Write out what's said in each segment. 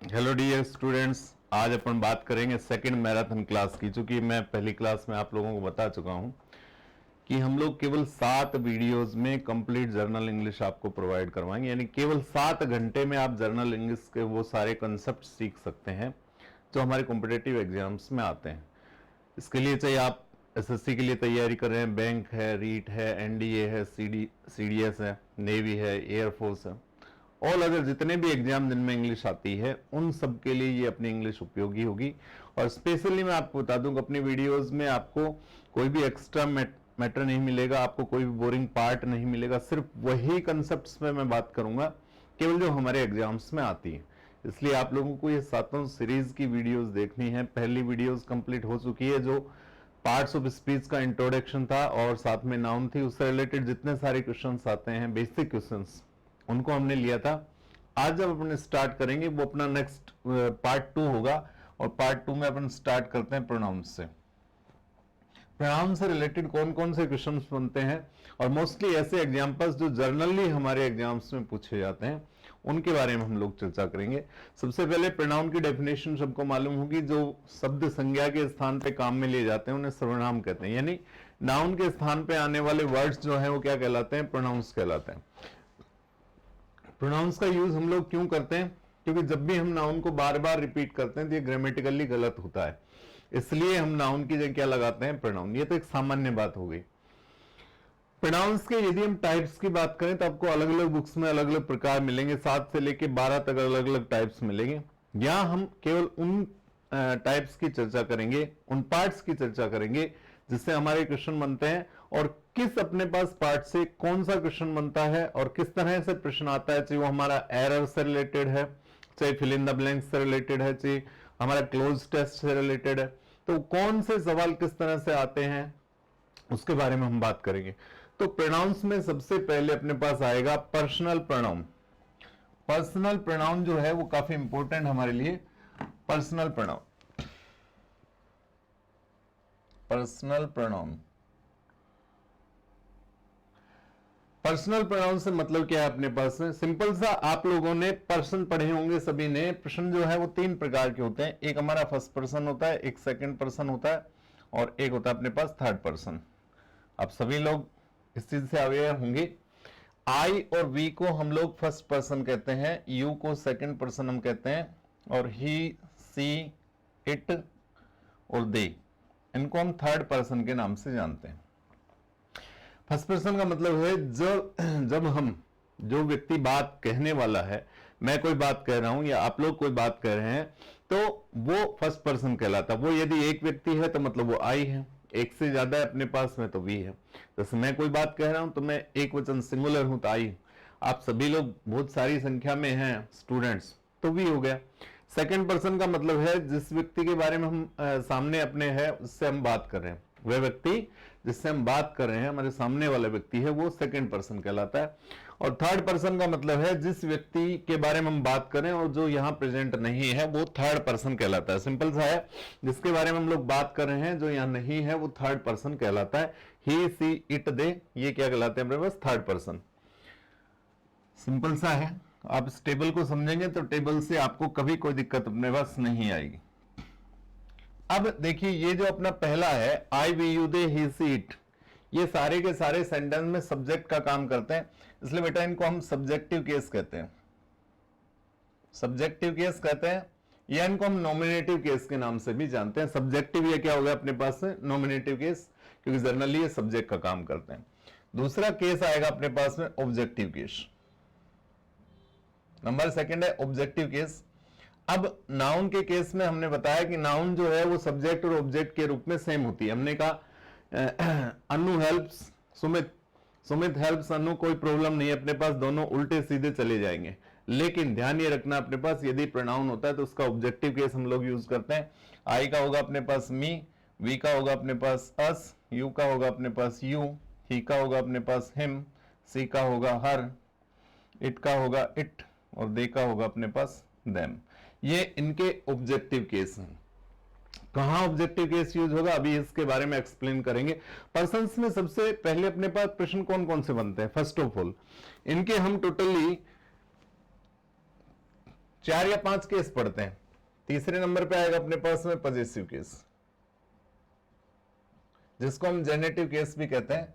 Hello dear students, आज अपन बात करेंगे सेकंड मैराथन क्लास की। चूंकि मैं पहली क्लास में आप लोगों को बता चुका हूं कि हम लोग केवल 7 वीडियोस में कंप्लीट जर्नल इंग्लिश आपको प्रोवाइड करवाएंगे, यानी केवल 7 घंटे में आप जर्नल इंग्लिश के वो सारे कंसेप्ट सीख सकते हैं जो हमारे कॉम्पिटेटिव एग्जाम्स में आते हैं। इसके लिए चाहिए आप एसएससी के लिए तैयारी कर रहे हैं, बैंक है, रीट है, एनडीए है, सीडीएस है, नेवी है, एयरफोर्स है, ऑल अदर जितने भी एग्जाम जिनमें इंग्लिश आती है उन सब के लिए ये अपनी इंग्लिश उपयोगी होगी। और स्पेशली मैं आपको बता दूं कि अपनी वीडियोस में आपको कोई भी एक्स्ट्रा मैटर नहीं मिलेगा, आपको कोई भी बोरिंग पार्ट नहीं मिलेगा, सिर्फ वही कंसेप्ट्स पे मैं बात करूंगा केवल जो हमारे एग्जाम्स में आती है। इसलिए आप लोगों को ये 7 सीरीज की वीडियोस देखनी है। पहली वीडियोस कंप्लीट हो चुकी है जो पार्ट्स ऑफ स्पीच का इंट्रोडक्शन था और साथ में नाउन थी, उससे रिलेटेड जितने सारे क्वेश्चंस आते हैं, बेसिक क्वेश्चंस, उनको हमने लिया था। आज जब अपन स्टार्ट करेंगे वो अपना नेक्स्ट पार्ट 2 होगा और पार्ट 2 में अपन स्टार्ट करते हैं प्रोनाउंस से। प्रोनाउन से रिलेटेड कौन कौन से क्वेश्चंस बनते हैं और मोस्टली ऐसे एग्जांपल्स जो जर्नली हमारे एग्जाम्स में पूछे जाते हैं उनके बारे में हम लोग चर्चा करेंगे। सबसे पहले प्रोनाउन की डेफिनेशन सबको मालूम होगी। जो शब्द संज्ञा के स्थान पे काम में लिए जाते हैं उन्हें सर्वनाम कहते हैं, यानी नाउन के स्थान पे आने वाले वर्ड्स जो हैं वो क्या कहलाते हैं? प्रोनाउंस कहलाते हैं। प्रोनाउंस का यूज हम लोग क्यों करते हैं? क्योंकि जब भी हम नाउन को बार बार रिपीट करते हैं तो ये ग्रामेटिकली गलत होता है, इसलिए हम नाउन की जगह क्या लगाते हैं? प्रोनाउन। ये तो एक सामान्य बात हो गई। प्रोनाउंस के यदि हम टाइप्स की बात करें तो आपको अलग अलग बुक्स में अलग अलग प्रकार मिलेंगे, 7 से लेकर 12 तक अलग अलग टाइप्स मिलेंगे। यहां हम केवल उन टाइप्स की चर्चा करेंगे, उन पार्ट्स की चर्चा करेंगे जिससे हमारे क्वेश्चन बनते हैं और किस अपने पास पार्ट से कौन सा क्वेश्चन बनता है और किस तरह से प्रश्न आता है, चाहे वो हमारा एरर से रिलेटेड है, चाहे फिल इन द ब्लैंक्स से रिलेटेड है, चाहे हमारा क्लोज टेस्ट से रिलेटेड है, तो कौन से सवाल किस तरह से आते हैं उसके बारे में हम बात करेंगे। तो प्रोनाउंस में सबसे पहले अपने पास आएगा पर्सनल प्रोनाउन। पर्सनल प्रोनाउन जो है वो काफी इंपॉर्टेंट हमारे लिए। Personal pronoun, personal pronoun, personal pronoun से मतलब क्या है अपने पास में? सिंपल सा, आप लोगों ने पर्सन पढ़े होंगे सभी ने। पर्सन जो है वो 3 प्रकार के होते हैं। एक हमारा फर्स्ट पर्सन होता है, एक सेकंड पर्सन होता है और एक होता है अपने पास थर्ड पर्सन। आप सभी लोग इस चीज से अवेयर होंगे। आई और वी को हम लोग फर्स्ट पर्सन कहते हैं, यू को सेकंड पर्सन हम कहते हैं और ही, सी, इट और दे, इनको हम थर्ड पर्सन के नाम से जानते हैं। फर्स्ट पर्सन का मतलब है जब हम, जो व्यक्ति बात कहने वाला है, मैं कोई बात कह रहा हूं या आप लोग कोई बात कह रहे हैं तो वो फर्स्ट पर्सन कहलाता है। वो यदि एक व्यक्ति है तो मतलब वो आई है, एक से ज्यादा है अपने पास में तो वी है। जैसे मैं कोई बात कह रहा हूं तो मैं एक वचन सिंगुलर हूं तो आई। आप सभी लोग बहुत सारी संख्या में हैं स्टूडेंट्स तो वी हो गया। सेकंड पर्सन का मतलब है जिस व्यक्ति के बारे में हम सामने अपने है उससे हम बात कर रहे हैं, वह व्यक्ति जिससे हम बात कर रहे हैं, हमारे सामने वाला व्यक्ति है, वो सेकंड पर्सन कहलाता है। और थर्ड पर्सन का मतलब है जिस व्यक्ति के बारे में हम बात करें और जो यहां प्रेजेंट नहीं है वो थर्ड पर्सन कहलाता है। सिंपल सा है, जिसके बारे में हम लोग बात कर रहे हैं जो यहां नहीं है वो थर्ड पर्सन कहलाता है। ही, सी, इट, दे, ये क्या कहलाते हैं अपने पास? Third person. सिंपल सा है, आप इस टेबल को समझेंगे तो टेबल से आपको कभी कोई दिक्कत अपने पास नहीं आएगी। अब देखिए, ये जो अपना पहला है I, we, you, they, he, she, it, ये सारे के सारे सेंटेंस में सब्जेक्ट का काम करते हैं, इसलिए बेटा इनको हम सब्जेक्टिव केस कहते हैं। सब्जेक्टिव केस कहते हैं या इनको हम नॉमिनेटिव केस के नाम से भी जानते हैं। सब्जेक्टिव ये क्या होगा अपने पास में? नॉमिनेटिव केस, क्योंकि जनरली ये सब्जेक्ट का काम करते हैं। दूसरा केस आएगा अपने पास में ऑब्जेक्टिव केस। नंबर सेकंड है ऑब्जेक्टिव केस। अब नाउन के केस में हमने बताया कि नाउन जो है वो सब्जेक्ट और ऑब्जेक्ट के रूप में सेम होती है। हमने कहा अनु हेल्प्स सुमित, सुमित हेल्प्स अनु, कोई प्रॉब्लम नहीं है अपने पास, दोनों उल्टे सीधे चले जाएंगे। लेकिन ध्यान ये रखना अपने पास यदि प्रोनाउन होता है तो उसका ऑब्जेक्टिव केस हम लोग यूज करते हैं। आई का होगा अपने पास मी, वी का होगा अपने पास अस, यू का होगा अपने पास यू, ही का होगा अपने पास हिम, सी का होगा हर, इट का होगा इट और दे का होगा अपने पास देम। ये इनके ऑब्जेक्टिव केस हैं। कहां ऑब्जेक्टिव केस यूज होगा अभी इसके बारे में एक्सप्लेन करेंगे। पर्सन्स में सबसे पहले अपने पास प्रश्न कौन कौन से बनते हैं? फर्स्ट ऑफ ऑल इनके हम टोटली 4 या 5 केस पढ़ते हैं। तीसरे नंबर पे आएगा अपने पास में पॉजिटिव केस, जिसको हम जेनेटिव केस भी कहते हैं,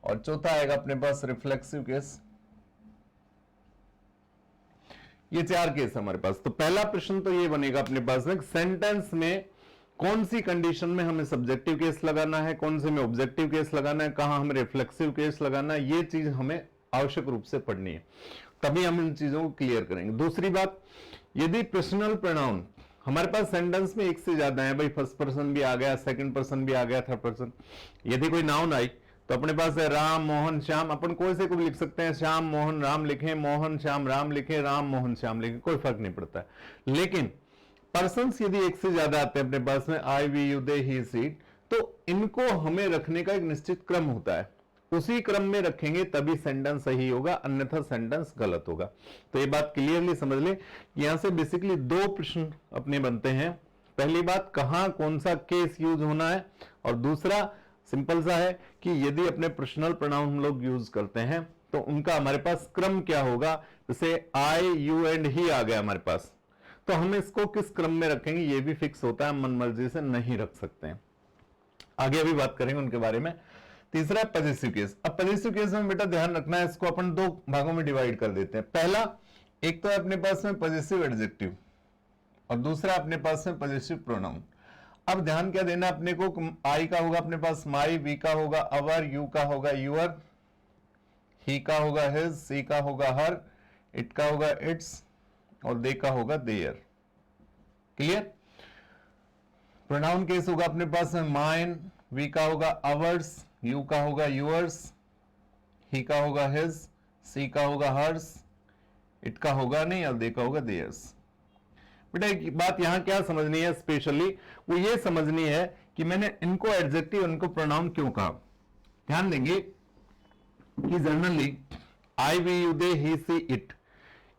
और चौथा आएगा अपने पास रिफ्लेक्सिव केस। ये 4 केस हमारे पास। तो पहला प्रश्न तो ये बनेगा अपने पास में, सेंटेंस में कौन सी कंडीशन में हमें सब्जेक्टिव केस लगाना है, कौन से में ऑब्जेक्टिव केस लगाना है, कहां हमें रिफ्लेक्सिव केस लगाना है, ये चीज हमें आवश्यक रूप से पढ़नी है, तभी हम इन चीजों को क्लियर करेंगे। दूसरी बात, यदि पर्सनल प्रोनाउन हमारे पास सेंटेंस में एक से ज्यादा है, भाई फर्स्ट पर्सन भी आ गया, सेकंड पर्सन भी आ गया, थर्ड पर्सन, यदि कोई नाउन आई तो अपने पास है राम मोहन श्याम, अपन कोई से को भी लिख सकते हैं, श्याम मोहन राम लिखें, मोहन श्याम राम लिखें, राम मोहन श्याम लिखें, कोई फर्क नहीं पड़ता है। लेकिन पर्सन्स यदि एक से ज्यादा आते हैं अपने पास में, आई वी यू दे ही सी, तो इनको हमें रखने का एक निश्चित क्रम होता है, उसी क्रम में रखेंगे तभी सेंटेंस सही होगा, अन्यथा सेंटेंस गलत होगा। तो ये बात क्लियरली समझ ले। यहां से बेसिकली 2 प्रश्न अपने बनते हैं। पहली बात, कहां कौन सा केस यूज होना है, और दूसरा सिंपल सा है कि यदि अपने पर्सनल प्रोनाउन हम लोग यूज करते हैं तो उनका हमारे पास क्रम क्या होगा। जैसे आई यू एंड ही आ गया हमारे पास, तो हम इसको किस क्रम में रखेंगे ये भी फिक्स होता है, मन मर्जी से नहीं रख सकते हैं। आगे अभी बात करेंगे उनके बारे में। तीसरा पॉजिटिव केस। अब पॉजिटिव केस में बेटा ध्यान रखना है, इसको अपन 2 भागों में डिवाइड कर देते हैं। पहला, एक तो अपने पास में पॉजिटिव एडजेक्टिव, और दूसरा अपने पास में पॉजिटिव प्रोनाउन। अब ध्यान क्या देना अपने को, आई का होगा अपने पास माई, वी का होगा अवर, यू का होगा यूअर, ही का होगा हिज, सी का होगा हर, इट का होगा इट्स, और दे का होगा देयर। क्लियर। प्रोनाउन केस होगा अपने पास में माइन, वी का होगा अवर्स, यू का होगा यूअर्स, ही का होगा हिज, सी का होगा हर्स, इट का होगा नहीं, और दे का होगा देयर्स। बेटा एक बात यहां क्या समझनी है स्पेशली, वो ये समझनी है कि मैंने इनको एडजेक्टिव इनको प्रोनाउन क्यों कहा। ध्यान देंगे कि generally I we you they he she it,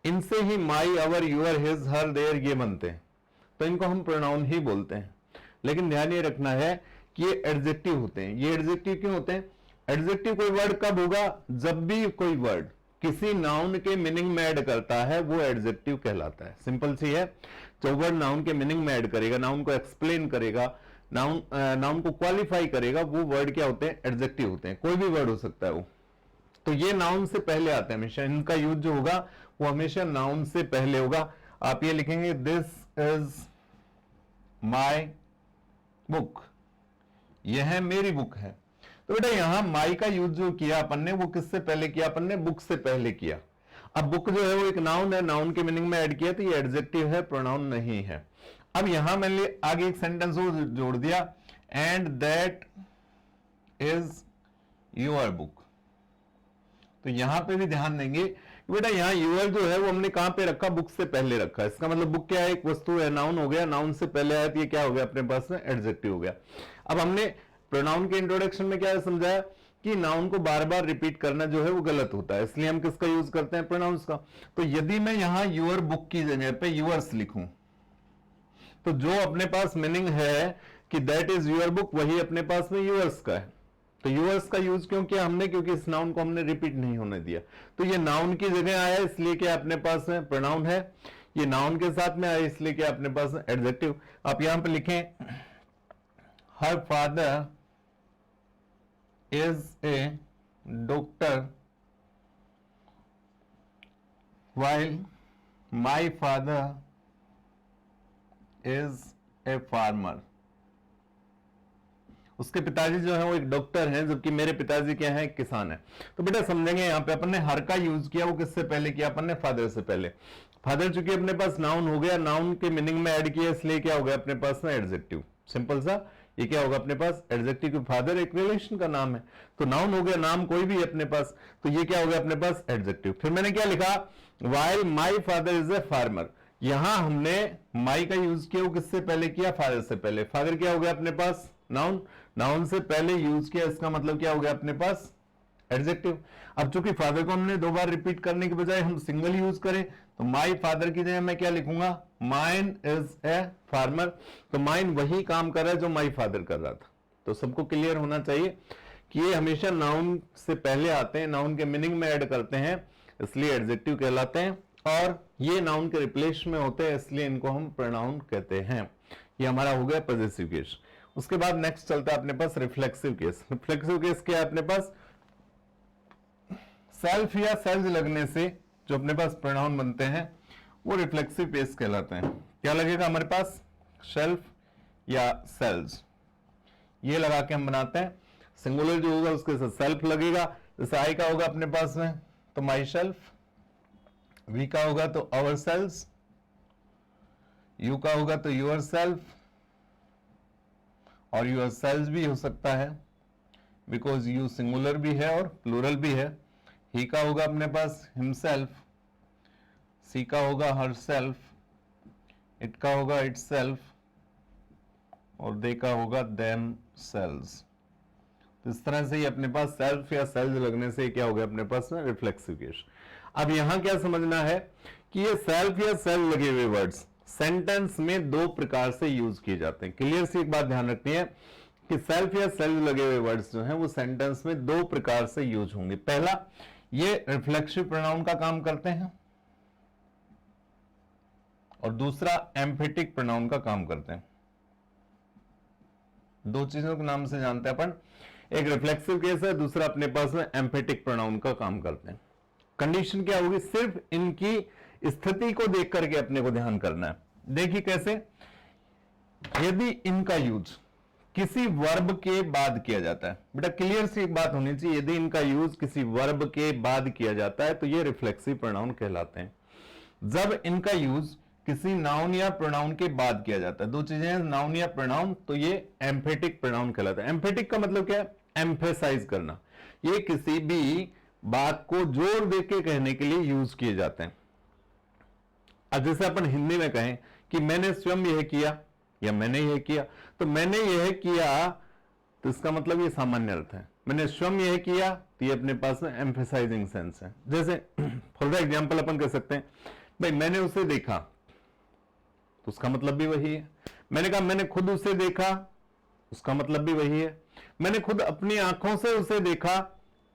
इनसे ही my our your his her their ये बनते हैं, तो इनको हम प्रोनाउन ही बोलते हैं। लेकिन ध्यान ये रखना है कि ये एडजेक्टिव होते हैं। ये एडजेक्टिव क्यों होते हैं? एडजेक्टिव कोई वर्ड कब होगा? जब भी कोई वर्ड किसी नाउन के मीनिंग में ऐड करता है वो एडजेक्टिव कहलाता है। सिंपल सी है, जो वर्ड नाउन के मीनिंग में ऐड करेगा, नाउन को एक्सप्लेन करेगा, नाउन को क्वालिफाई करेगा, वो वर्ड क्या होते हैं? एडजेक्टिव होते हैं। कोई भी वर्ड हो सकता है वो, तो ये नाउन से पहले आते हैं हमेशा। इनका यूज जो होगा वो हमेशा नाउन से पहले होगा। आप ये लिखेंगे दिस इज माई बुक, यह मेरी बुक है। तो बेटा यहां माई का यूज जो किया अपन ने वो किससे पहले किया? अपन ने बुक से पहले किया। अब बुक जो है वो एक नाउन है, नाउन के मीनिंग में ऐड किया, तो ये एडजेक्टिव है, प्रोनाउन नहीं है। अब यहां मैंने आगे एक सेंटेंस वो जोड़ दिया, and that is your book. तो यहां पे भी ध्यान देंगे कि बेटा यहां यूअर जो है वो हमने कहां पे रखा? बुक से पहले रखा। इसका मतलब बुक क्या है? एक वस्तु है, नाउन हो गया, नाउन से पहले आया तो ये क्या हो गया अपने पास में? एडजेक्टिव हो गया। अब हमने प्रोनाउन के इंट्रोडक्शन में क्या समझाया कि नाउन को बार बार रिपीट करना जो है वो गलत होता है, इसलिए हम किसका यूज करते हैं? प्रोनाउंस का। तो यदि मैं यहां यूअर बुक की जगह पे यूअर्स लिखूं तो जो अपने पास मीनिंग है कि दैट इज यूअर बुक, वही अपने पास में यूअर्स का है। तो यूअर्स का यूज क्यों किया हमने? क्योंकि इस नाउन को हमने रिपीट नहीं होने दिया। तो ये नाउन की जगह आया इसलिए क्या अपने पास में प्रोनाउन है, ये नाउन के साथ में आया इसलिए क्या अपने पास एडजेक्टिव। आप यहां पे लिखें her father is a doctor while my father is a farmer। उसके पिताजी जो है वो एक डॉक्टर हैं, जबकि मेरे पिताजी क्या है? किसान है। तो बेटा समझेंगे यहां पे अपन ने हर का यूज किया, वो किससे पहले किया? अपन ने फादर से पहले। फादर चूंकि अपने पास नाउन हो गया, नाउन के मीनिंग में ऐड किया, इसलिए क्या हो गया अपने पास में? एडजेक्टिव। सिंपल सा, ये क्या होगा अपने पास? एडजेक्टिव। की फादर एक रिलेशन का नाम है, तो नाउन हो गया, नाम कोई भी है अपने पास, तो ये क्या हो गया अपने पास? एडजेक्टिव। फिर मैंने क्या लिखा? while my father is a farmer। यहां हमने माई का यूज किया, वो किससे पहले किया? फादर से पहले। फादर क्या हो गया अपने पास? नाउन, नाउन से पहले यूज किया, इसका मतलब क्या हो गया अपने पास? एडजेक्टिव। अब चूंकि फादर को हमने 2 बार रिपीट करने के बजाय हम सिंगल यूज करें, तो माई फादर की जगह मैं क्या लिखूंगा? Mine is a farmer. तो माइन वही काम कर रहा है जो माई फादर कर रहा था। तो सबको क्लियर होना चाहिए कि ये हमेशा नाउन से पहले आते हैं, नाउन के मीनिंग में ऐड करते हैं, इसलिए एडजेक्टिव कहलाते हैं। और ये नाउन के रिप्लेस में होते हैं, इसलिए इनको हम प्रोनाउन कहते हैं। ये हमारा हो गया पॉजेसिव केस। उसके बाद नेक्स्ट चलता है अपने पास रिफ्लेक्सिव केस। रिफ्लेक्सिव केस क्या है अपने पास? सेल्फ या सेल्स लगने से जो अपने पास प्रोनाउन बनते हैं वो रिफ्लेक्सिव केस कहलाते हैं। क्या लगेगा हमारे पास? सेल्फ या सेल्स, ये लगा के हम बनाते हैं। सिंगुलर जो होगा उसके साथ सेल्फ लगेगा। जैसे आई का होगा अपने पास में तो माई सेल्फ, वी का होगा तो आवर सेल्स, यू का होगा तो यूर सेल्फ, और यूर सेल्स भी हो सकता है बिकॉज यू सिंगुलर भी है और प्लूरल भी है। ही का होगा अपने पास हिमसेल्फ, सी का होगा हर सेल्फ, इट का होगा इट सेल्फ, और दे का होगा देम सेल्स। तो इस तरह से ही अपने पास सेल्फ या सेल्स लगने से क्या हो गया अपने पास में? Reflexive case. अब यहां क्या समझना है कि ये सेल्फ या सेल्फ लगे हुए वर्ड्स सेंटेंस में दो प्रकार से यूज किए जाते हैं। क्लियर सी एक बात ध्यान रखनी है कि सेल्फ या सेल्फ लगे हुए वर्ड्स जो हैं वो सेंटेंस में दो प्रकार से यूज होंगे। पहला, ये रिफ्लेक्सिव प्रोनाउन का काम करते हैं, और दूसरा एम्फेटिक प्रोनाउन का काम करते हैं। दो चीजों के नाम से जानते हैं अपन, एक रिफ्लेक्सिव केस है, दूसरा अपने पास में एम्फेटिक प्रोनाउन का काम करते हैं। कंडीशन क्या होगी? सिर्फ इनकी स्थिति को देख करके अपने को ध्यान करना है। देखिए कैसे, यदि इनका यूज किसी वर्ब के बाद किया जाता है, बेटा क्लियर सी एक बात होनी चाहिए, यदि इनका यूज किसी वर्ब के बाद किया जाता है तो ये रिफ्लेक्सिव प्रोनाउन कहलाते हैं। जब इनका यूज किसी नाउन या प्रोनाउन के बाद किया जाता है, दो चीजें हैं, नाउन या प्रोनाउन, तो ये एम्फेटिक प्रोनाउन कहलाता है। एम्फेटिक का मतलब क्या है? एम्फेसाइज करना। ये किसी भी बात को जोर देके कहने के लिए यूज किए जाते हैं। अब जैसे अपन हिंदी में कहें कि मैंने स्वयं यह किया या मैंने यह किया, तो मैंने यह किया तो इसका मतलब ये सामान्य अर्थ है। मैंने स्वयं यह किया तो ये अपने पास में एम्फेसाइजिंग सेंस है। जैसे फॉर एग्जांपल अपन कह सकते हैं भाई मैंने उसे देखा, तो उसका मतलब भी वही है। मैंने कहा मैंने खुद उसे देखा, उसका मतलब भी वही है। मैंने खुद अपनी आंखों से उसे देखा,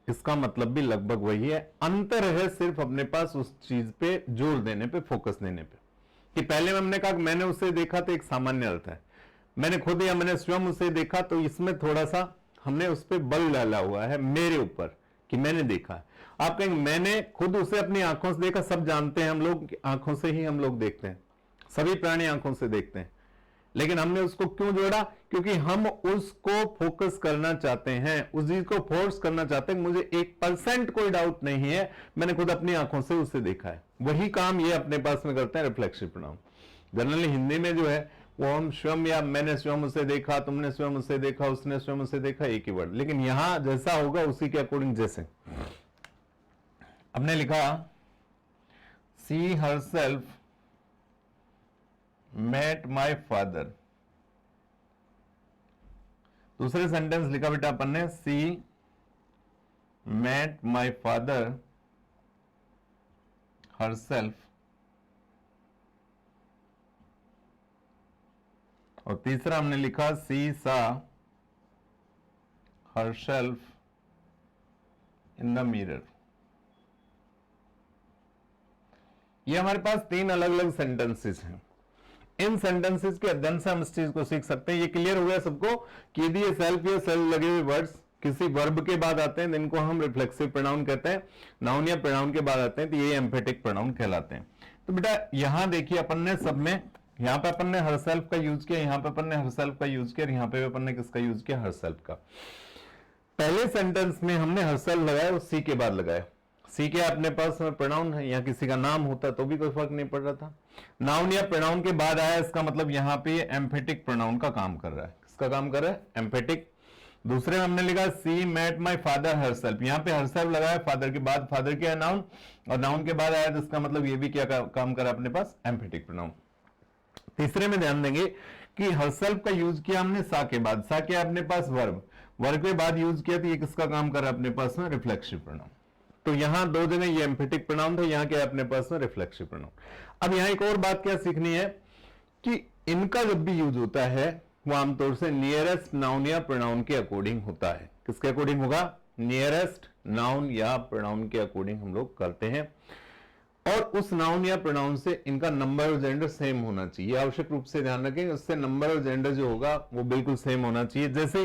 इसका मतलब भी लगभग वही है। अंतर है सिर्फ अपने पास उस चीज पे जोर देने पे, फोकस देने पे। कि पहले में हमने कहा कि मैंने उसे देखा तो एक सामान्य अर्थ है, मैंने खुद या मैंने स्वयं उसे देखा तो इसमें थोड़ा सा हमने उस पर बल डाला हुआ है मेरे ऊपर कि मैंने देखा। आप कहेंगे मैंने खुद उसे अपनी आंखों से देखा, सब जानते हैं हम लोग आंखों से ही हम लोग देखते हैं, सभी प्राणी आंखों से देखते हैं, लेकिन हमने उसको क्यों जोड़ा? क्योंकि हम उसको फोकस करना चाहते हैं, उस चीज को फोर्स करना चाहते हैं। मुझे 1% कोई डाउट नहीं है, मैंने खुद अपनी आंखों से उसे देखा है। वही काम ये अपने पास में करते हैं रिफ्लेक्सिव प्रोनाउन। जनरली हिंदी में जो है वो हम स्वयं या मैंने स्वयं उसे देखा, तुमने स्वयं उसे देखा, उसने स्वयं उसे देखा, एक ही वर्ड। लेकिन यहां जैसा होगा उसी के अकॉर्डिंग, जैसे हमने लिखा सी हरसेल्फ met my father, दूसरे सेंटेंस लिखा बेटा अपन ने सी met my father herself, और तीसरा हमने लिखा सी saw herself in the mirror। ये हमारे पास तीन अलग अलग सेंटेंसेस हैं। इन सेंटेंसेस के अध्ययन से हम इस चीज को सीख सकते हैं। ये क्लियर हो गया सबको कि यदि ये सेल्फ या सेल्फ लगे हुए वर्ड्स किसी वर्ब के बाद आते हैं जिनको हम रिफ्लेक्सिव प्रोनाउन कहते हैं, नाउन या प्रोनाउन के बाद आते हैं तो ये एम्फेटिक प्रोनाउन कहलाते हैं। तो बेटा यहां देखिए अपन ने सब में, यहां पे अपन ने हरसेल्फ का यूज किया, यहां पे अपन ने हरसेल्फ का यूज किया, यहां पे अपन ने किसका यूज किया? हरसेल्फ का। पहले सेंटेंस में हमने हरसेल्फ लगाया और सी के बाद लगाया। सी के अपने पास प्रोनाउन है, या किसी का नाम होता तो भी कोई फर्क नहीं पड़ रहा था। नाउन या प्रोनाउन के बाद आया, इसका मतलब यहां पे एम्फेटिक प्रोनाउन का काम कर रहा है। किसका काम कर रहा है? एम्फेटिक। दूसरे में हमने लिखा she met my father herself, यहां पे हरसेल्फ लगाया, फादर के बाद, फादर क्या है? नाउन, और नाउन के बाद आया तो इसका मतलब ये भी क्या काम कर रहा है अपने पास? Emphatic pronoun. तीसरे में ध्यान देंगे कि हरसेल्फ का यूज किया हमने सा के बाद, सा क्या अपने पास? वर्ब, वर्ब के बाद यूज किया तो ये किसका काम कर रहा है अपने पास में? Reflexive pronoun. तो यहां दो जगह ये एम्फेटिक प्रोनाउन था, यहां क्या अपने पास में? Reflexive pronoun. अब यहां एक और बात क्या सीखनी है कि इनका जब भी यूज होता है वो आमतौर से नियरेस्ट नाउन या प्रोनाउन के अकॉर्डिंग होता है। किसके अकॉर्डिंग होगा? नियरेस्ट नाउन या प्रोनाउन के अकॉर्डिंग हम लोग करते हैं। और उस नाउन या प्रोनाउन से इनका नंबर और जेंडर सेम होना चाहिए। आवश्यक रूप से ध्यान रखें, उससे नंबर और जेंडर जो होगा वो बिल्कुल सेम होना चाहिए। जैसे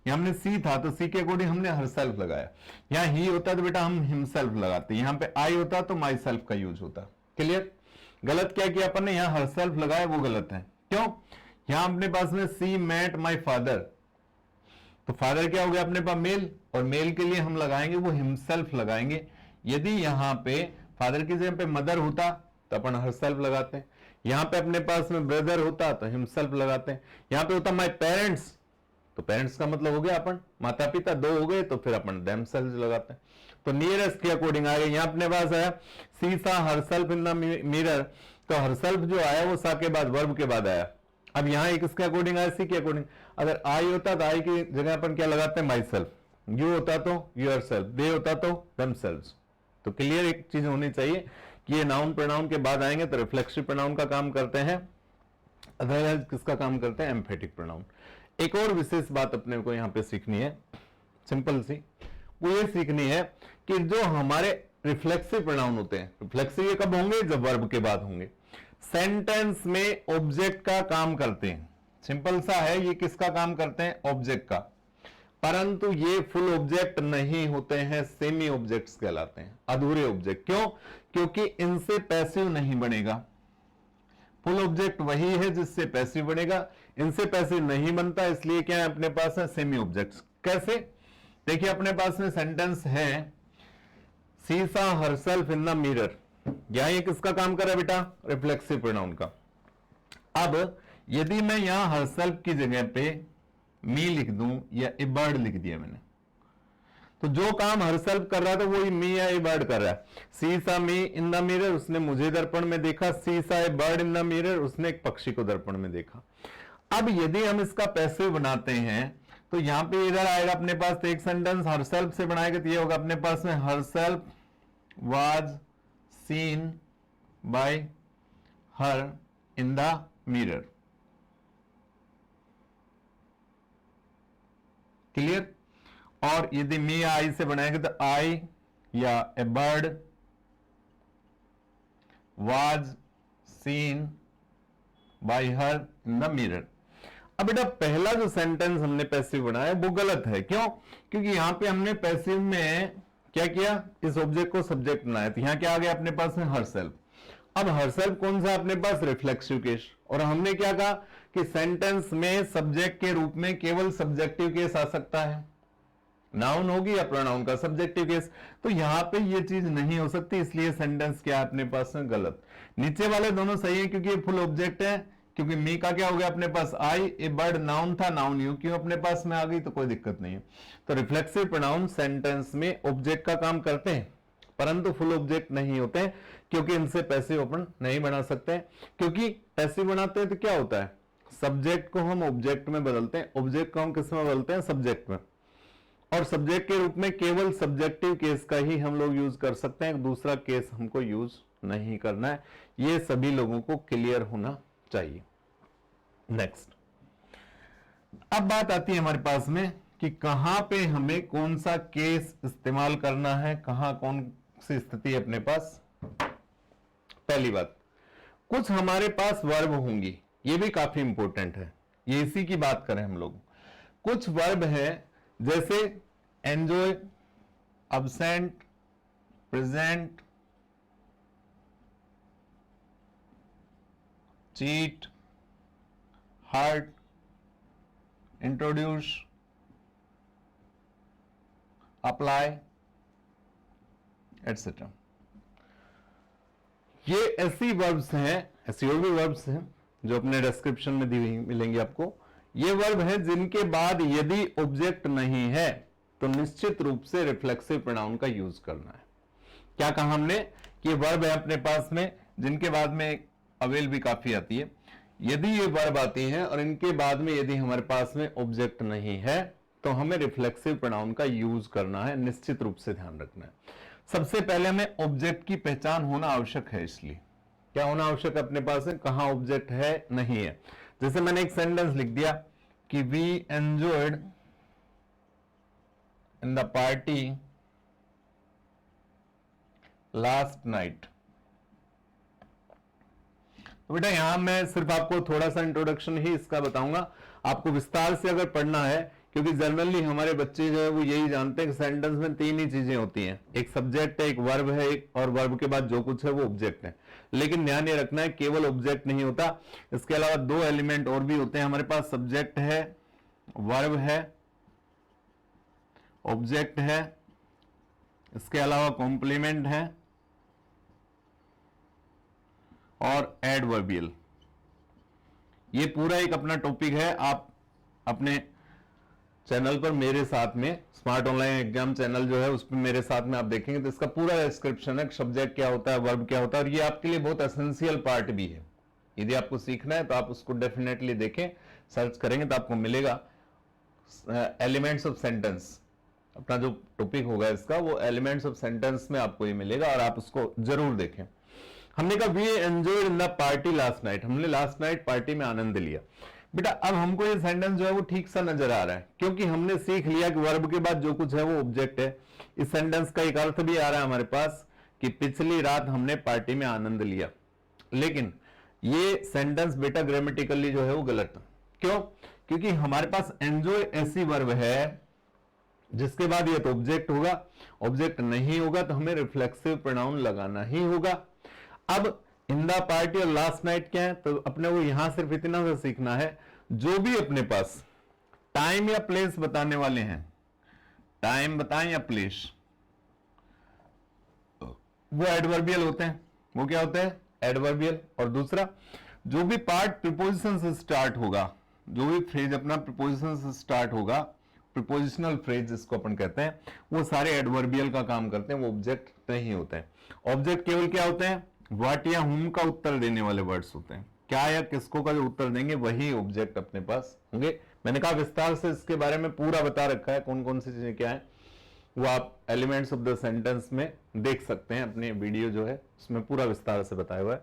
हमने सी था तो सी के अकॉर्डिंग हमने हरसेल्फ लगाया, यहाँ ही होता तो बेटा हम हिमसेल्फ लगाते, यहाँ पे आई होता तो माई सेल्फ का यूज होता। क्लियर? गलत क्या किया अपन ने, यहाँ हरसेल्फ लगाया, वो गलत है। क्यों? यहां अपने पास में सी मेट माई फादर, तो फादर क्या हो गया अपने पास मेल, और मेल के लिए हम लगाएंगे वो हिमसेल्फ लगाएंगे। यदि यहां पे फादर की जगह पे मदर होता तो अपन हरसेल्फ लगाते हैं, यहां पे अपने पास में ब्रदर होता तो हिमसेल्फ लगाते हैं, यहां पे होता माय पेरेंट्स तो पेरेंट्स का मतलब हो गया अपन माता पिता, दो हो गए तो फिर अपन देमसेल्व्स लगाते हैं। तो नियरेस्ट के अकॉर्डिंग आ गया। यहां अपने पास आया सी सा हरसेल्फ इन द मिरर, तो हरसेल्फ जो आया वो सा के बाद वर्ब के बाद आया। अब यहां एक किसके अकॉर्डिंग आया, सी के अकॉर्डिंग। अगर आई होता तो आई की जगह अपन क्या लगाते हैं, माई सेल्फ, यू होता तो यूर सेल्फ, दे होता तो देमसेल्व्स। तो क्लियर एक चीज होनी चाहिए कि ये नाउन प्रोनाउन के बाद आएंगे तो रिफ्लेक्सिव प्रोनाउन का काम करते हैं, अदरवाइज किसका काम करते हैं, एम्फेटिक प्रोनाउन। एक और विशेष बात अपने को यहां पे सीखनी है, सिंपल सी, वो ये सीखनी है कि जो हमारे रिफ्लेक्सिव प्रोनाउन होते हैं, रिफ्लेक्सिव ये कब होंगे, जब वर्ब के बाद होंगे, सेंटेंस में ऑब्जेक्ट का काम करते हैं। सिंपल सा है, ये किसका काम करते हैं, ऑब्जेक्ट का। परंतु ये फुल ऑब्जेक्ट नहीं होते हैं, सेमी ऑब्जेक्ट्स कहलाते हैं, अधूरे ऑब्जेक्ट। क्यों? क्योंकि इनसे पैसिव नहीं बनेगा। फुल ऑब्जेक्ट वही है जिससे पैसिव बनेगा, इनसे पैसिव नहीं बनता, इसलिए क्या है अपने पास है सेमी ऑब्जेक्ट्स। कैसे? देखिए अपने पास में सेंटेंस है सी सा हरसेल्फ इन द मिरर, यहां ये किसका काम कर रहा है बेटा, रिफ्लेक्सिव प्रोनाउन का। अब यदि मैं यहां हरसेल्फ की जगह पे मी लिख दूं या ए बर्ड लिख दिया मैंने, तो जो काम हरसेल्फ कर रहा था वो मी या ए बर्ड कर रहा है। सी सा मी इन द मिरर, उसने मुझे दर्पण में देखा, सी सा ए बर्ड इन द मिरर, उसने एक पक्षी को दर्पण में देखा। अब यदि हम इसका पैसिव बनाते हैं तो यहां पे इधर आएगा अपने पास एक सेंटेंस हरसेल्फ से बनाएगा तो ये होगा अपने पास में herself was seen by her in the mirror. Clear? और यदि मी या आई से बनाएंगे तो आई या a bird was seen by her in the mirror. अब बेटा पहला जो सेंटेंस हमने पैसिव बनाया वो गलत है। क्यों? क्योंकि यहां पे हमने पैसिव में क्या किया, इस ऑब्जेक्ट को सब्जेक्ट बनाया, तो यहां क्या आ गया अपने पास में हरसेल्फ। अब हरसेल्फ कौन सा अपने पास, रिफ्लेक्सिव केस, और हमने क्या कहा कि सेंटेंस में सब्जेक्ट के रूप में केवल सब्जेक्टिव केस आ सकता है, नाउन होगी या प्रोनाउन का सब्जेक्टिव केस। तो यहां पे ये चीज नहीं हो सकती, इसलिए सेंटेंस क्या है अपने पास में गलत। नीचे वाले दोनों सही है क्योंकि ये फुल ऑब्जेक्ट है, क्योंकि मी का क्या हो गया अपने पास आई, ए बर्ड नाउन था, नाउन यू क्यों अपने पास में आ गई, तो कोई दिक्कत नहीं है। तो रिफ्लेक्सिव प्रोनाउन सेंटेंस में ऑब्जेक्ट का काम करते हैं परंतु फुल ऑब्जेक्ट नहीं होते हैं, क्योंकि इनसे पैसिव अपन नहीं बना सकते। क्योंकि पैसिव बनाते हैं तो क्या होता है, सब्जेक्ट को हम ऑब्जेक्ट में बदलते हैं, ऑब्जेक्ट को हम किस में बदलते हैं, सब्जेक्ट में, और सब्जेक्ट के रूप में केवल सब्जेक्टिव केस का ही हम लोग यूज कर सकते हैं, दूसरा केस हमको यूज नहीं करना है। ये सभी लोगों को क्लियर होना चाहिए। नेक्स्ट, अब बात आती है हमारे पास में कि कहां पे हमें कौन सा केस इस्तेमाल करना है, कहां कौन सी स्थिति अपने पास। पहली बात, कुछ हमारे पास वर्ब होंगी, ये भी काफी इंपॉर्टेंट है, ये इसी की बात करें हम लोग। कुछ वर्ब है जैसे enjoy, absent, present, cheat, hurt, introduce, apply, etcetera. ये ऐसी वर्ब्स हैं, ऐसी और भी वर्ब्स हैं जो अपने डिस्क्रिप्शन में दी हुई मिलेंगी आपको। ये वर्ब हैं जिनके बाद यदि ऑब्जेक्ट नहीं है तो निश्चित रूप से रिफ्लेक्सिव प्रोनाउन का यूज करना है। क्या कहा हमने कि ये वर्ब है अपने पास में जिनके बाद में अवेल भी काफी आती है। यदि ये वर्ब आती है और इनके बाद में यदि हमारे पास में ऑब्जेक्ट नहीं है तो हमें रिफ्लेक्सिव प्रोनाउन का यूज करना है, निश्चित रूप से ध्यान रखना है। सबसे पहले हमें ऑब्जेक्ट की पहचान होना आवश्यक है, इसलिए क्या होना आवश्यक है अपने पास है, कहां ऑब्जेक्ट है नहीं है। जैसे मैंने एक सेंटेंस लिख दिया कि we enjoyed in the party last night, तो बेटा यहां मैं सिर्फ आपको थोड़ा सा इंट्रोडक्शन ही इसका बताऊंगा, आपको विस्तार से अगर पढ़ना है, क्योंकि जनरली हमारे बच्चे जो है वो यही जानते हैं कि सेंटेंस में तीन ही चीजें होती हैं, एक सब्जेक्ट है, एक वर्ब है, एक और वर्ब के बाद जो कुछ है वो ऑब्जेक्ट है। लेकिन ध्यान ये रखना है केवल ऑब्जेक्ट नहीं होता, इसके अलावा दो एलिमेंट और भी होते हैं हमारे पास, सब्जेक्ट है, वर्ब है, ऑब्जेक्ट है, इसके अलावा कॉम्प्लीमेंट है और एडवर्बियल। ये पूरा एक अपना टॉपिक है, आप अपने चैनल पर मेरे साथ में स्मार्ट ऑनलाइन एग्जाम चैनल जो है उस पर मेरे साथ में आप देखेंगे तो इसका पूरा डिस्क्रिप्शन है, सब्जेक्ट क्या होता है, वर्ब क्या होता है, और ये आपके लिए बहुत एसेंशियल पार्ट भी है। यदि आपको सीखना है तो आप उसको डेफिनेटली देखें, सर्च करेंगे तो आपको मिलेगा। एलिमेंट्स ऑफ सेंटेंस अपना जो टॉपिक होगा इसका, वो एलिमेंट्स ऑफ सेंटेंस में आपको ये मिलेगा और आप उसको जरूर देखें। हमने कहा we enjoyed in the party last night, हमने लास्ट नाइट पार्टी में आनंद लिया। बेटा अब हमको ये सेंटेंस जो है वो ठीक सा नजर आ रहा है, क्योंकि हमने सीख लिया कि वर्ब के बाद जो कुछ है वो ऑब्जेक्ट है। इस सेंटेंस का एक अर्थ भी आ रहा है हमारे पास कि पिछली रात हमने पार्टी में आनंद लिया। लेकिन ये सेंटेंस बेटा ग्रामेटिकली जो है वो गलत है। क्यों? क्योंकि हमारे पास एंजॉय ऐसी वर्ब है जिसके बाद ये तो ऑब्जेक्ट होगा, ऑब्जेक्ट नहीं होगा तो हमें रिफ्लेक्सिव प्रोनाउन लगाना ही होगा। अब इन द पार्टी और लास्ट नाइट क्या है, तो अपने को यहां सिर्फ इतना सा सीखना है, जो भी अपने पास टाइम या प्लेस बताने वाले हैं, टाइम बताएं या प्लेस, वो एडवर्बियल होते हैं। वो क्या होते हैं? एडवर्बियल। और दूसरा, जो भी पार्ट प्रीपोजिशन से स्टार्ट होगा, जो भी फ्रेज अपना प्रीपोजिशन से स्टार्ट होगा, प्रीपोजिशनल फ्रेज जिसको अपन कहते हैं, वो सारे एडवर्बियल का काम करते हैं, वो ऑब्जेक्ट नहीं होते हैं। ऑब्जेक्ट केवल क्या होते हैं? व्हाट या हुम का उत्तर देने वाले वर्ड्स होते हैं, क्या या किसको का जो उत्तर देंगे वही ऑब्जेक्ट अपने पास होंगे। मैंने कहा विस्तार से इसके बारे में पूरा बता रखा है, कौन कौन सी चीजें क्या है, वो आप एलिमेंट्स ऑफ द सेंटेंस में देख सकते हैं, अपने वीडियो जो है उसमें पूरा विस्तार से बताया हुआ है।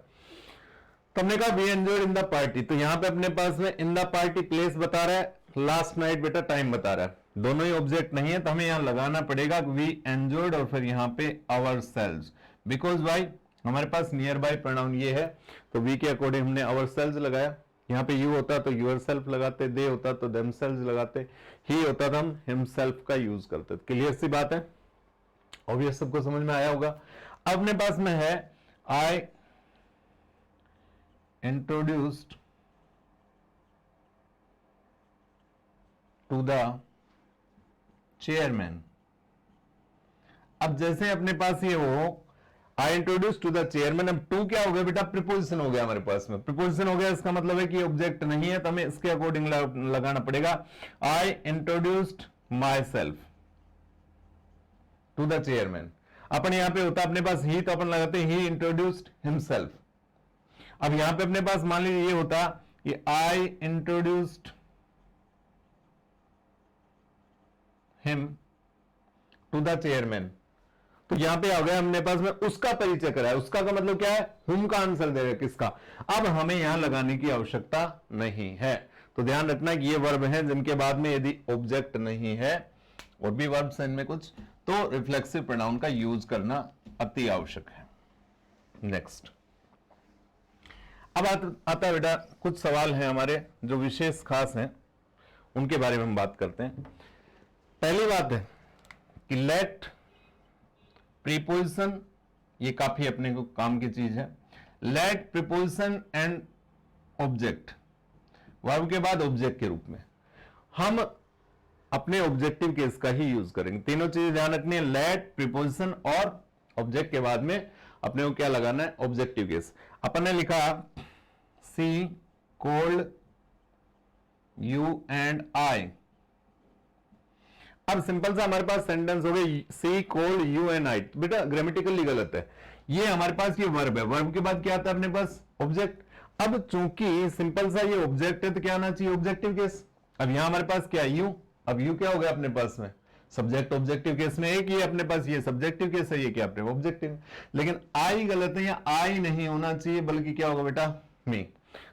तो हमने कहा we enjoyed in the party, तो यहां पे अपने पास में इन द पार्टी प्लेस बता रहा है, लास्ट नाइट बेटा टाइम बता रहा है, दोनों ही ऑब्जेक्ट नहीं है, तो हमें यहां लगाना पड़ेगा वी एंजॉयड और फिर यहां पे आवर सेल्व्स, बिकॉज वाई हमारे पास नियर बाय प्रोनाउन ये है, तो वी के अकॉर्डिंग हमने आवर सेल्व्स लगाया। यहाँ पे यू होता तो यूर सेल्फ लगाते, दे होता तो देम सेल्व्स लगाते, ही होता तो हम हिमसेल्फ का यूज करते। क्लियर सी बात है, ऑब्वियस सबको समझ में आया होगा। अब अपने पास में है I introduced to the chairman. अब जैसे अपने पास ये हो I introduce to the chairman, अब टू क्या हो गया बेटा? प्रीपोजिशन हो गया हमारे पास में, प्रीपोजिशन हो गया, इसका मतलब है कि ऑब्जेक्ट नहीं है, तो हमें इसके अकॉर्डिंग लगाना पड़ेगा I introduced myself to the chairman. अपन यहां पे होता अपने पास ही, तो अपन लगाते ही इंट्रोड्यूस्ड हिमसेल्फ। अब यहां पे अपने पास मान लीजिए ये होता कि I introduced him to the chairman, तो यहां पे आ गया हमने पास में उसका परिचय कराया, उसका का मतलब क्या है? हुम का आंसर दे रहे किसका। अब हमें यहां लगाने की आवश्यकता नहीं है, तो ध्यान रखना कि ये वर्ब है जिनके बाद में यदि ऑब्जेक्ट नहीं है, और भी वर्ब्स हैं इनमें कुछ, तो रिफ्लेक्सिव प्रोनाउन का यूज करना अति आवश्यक है। नेक्स्ट, अब आता है बेटा कुछ सवाल हैं हमारे जो विशेष खास हैं, उनके बारे में हम बात करते हैं। पहली बात है कि लेट प्रीपोजिशन, ये काफी अपने को काम की चीज है। Let preposition and object, verb के बाद ऑब्जेक्ट के रूप में हम अपने ऑब्जेक्टिव केस का ही यूज करेंगे। तीनों चीजें ध्यान रखनी है, लेट, प्रीपोजिशन और ऑब्जेक्ट के बाद में अपने को क्या लगाना है? Objective case. अपन ने लिखा सी कोल्ड यू एंड आई। अब सिंपल सा हमारे पास सेंटेंस हो गया सी कोल्ड यू एंड आई, बेटा ग्रामेटिकली गलत है, ये हमारे पास ये वर्ब है, वर्ब के बाद क्या आता है अपने पास? ऑब्जेक्ट। अब चूंकि सिंपल सा ये ऑब्जेक्ट है तो क्या आना चाहिए? Objective case. अब यहां हमारे पास क्या यू, अब यू क्या हो गया अपने पास में? सब्जेक्ट। ऑब्जेक्टिव केस में एक ही अपने पास ये सब्जेक्टिव केस है, ये क्या अपने ऑब्जेक्टिव। लेकिन आई गलत है, या आई नहीं होना चाहिए, बल्कि क्या होगा बेटा? मी।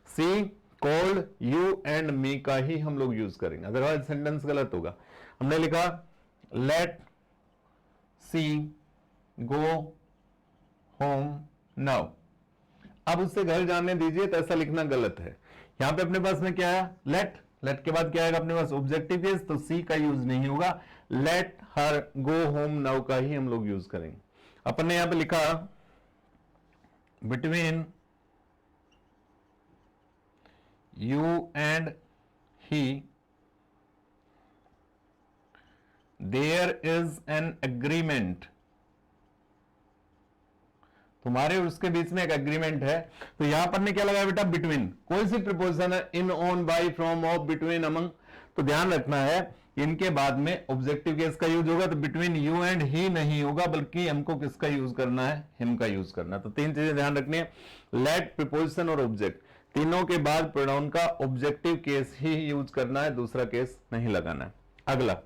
सी कोल्ड यू एंड मी का ही हम लोग यूज करेंगे, अदरवाइज सेंटेंस गलत होगा। हमने लिखा let see go home now. अब उससे घर जाने दीजिए, तो ऐसा लिखना गलत है। यहां पे अपने पास में क्या है, लेट, लेट के बाद क्या आएगा अपने पास ऑब्जेक्टिव केस, तो सी का यूज नहीं होगा, let her go home now का ही हम लोग यूज करेंगे। अपन ने यहां पे लिखा between you and he there is an agreement, तुम्हारे और उसके बीच में एक एग्रीमेंट है। तो यहां पर ने क्या लगाया बेटा, बिटवीन, कोई सी प्रीपोजिशन है, in, on, by, from, of, between, among, तो ध्यान रखना है इनके बाद में ऑब्जेक्टिव केस का यूज होगा, तो बिटवीन यू एंड ही नहीं होगा, बल्कि हमको किसका यूज करना है, हिम का यूज करना है। तो तीन चीजें ध्यान रखनी है, लेट, प्रीपोजिशन और ऑब्जेक्ट, तीनों के बाद प्रोनाउन का ऑब्जेक्टिव केस ही यूज करना है, दूसरा केस नहीं लगाना है। अगला,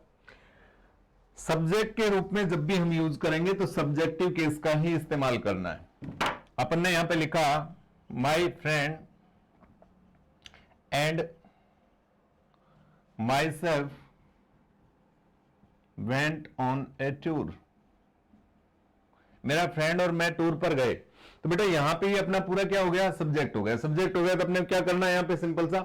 सब्जेक्ट के रूप में जब भी हम यूज करेंगे तो सब्जेक्टिव केस का ही इस्तेमाल करना है। अपन ने यहां पे लिखा my friend and my self went on A tour, मेरा फ्रेंड और मैं टूर पर गए। तो बेटा यहां पे ही अपना पूरा क्या हो गया, सब्जेक्ट हो गया। सब्जेक्ट हो गया तो अपने क्या करना है यहां पे, सिंपल सा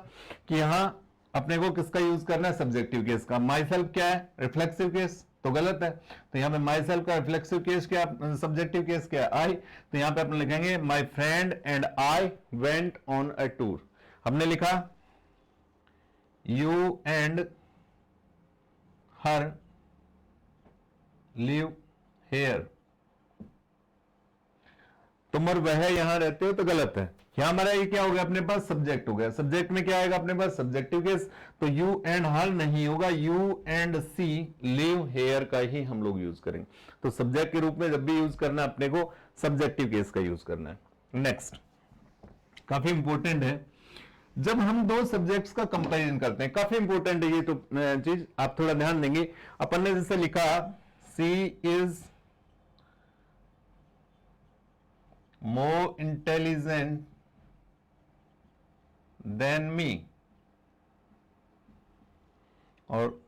कि यहां अपने को किसका यूज करना है, सब्जेक्टिव केस का। माई सेल्फ क्या है, रिफ्लेक्सिव केस, तो गलत है। तो यहां पे माई सेल्फ का रिफ्लेक्सिव केस क्या, सब्जेक्टिव केस क्या है, आई। तो यहां पे अपन लिखेंगे my friend and I went on a tour. हमने लिखा you and her live here, तुम और वह यहां रहते हो, तो गलत है। यहां हमारा ये क्या हो गया, अपने पास सब्जेक्ट हो गया। सब्जेक्ट में क्या आएगा अपने पास, सब्जेक्टिव केस, तो यू एंड हर नहीं होगा, you and C live here का ही हम लोग यूज करेंगे। तो सब्जेक्ट के रूप में जब भी यूज करना है अपने को सब्जेक्टिव केस का यूज करना है। नेक्स्ट, काफी इंपॉर्टेंट है, जब हम दो सब्जेक्ट्स का कंपैरिजन करते हैं, काफी इंपॉर्टेंट है ये तो चीज, आप थोड़ा ध्यान देंगे। अपन ने जैसे लिखा she is more intelligent than me, और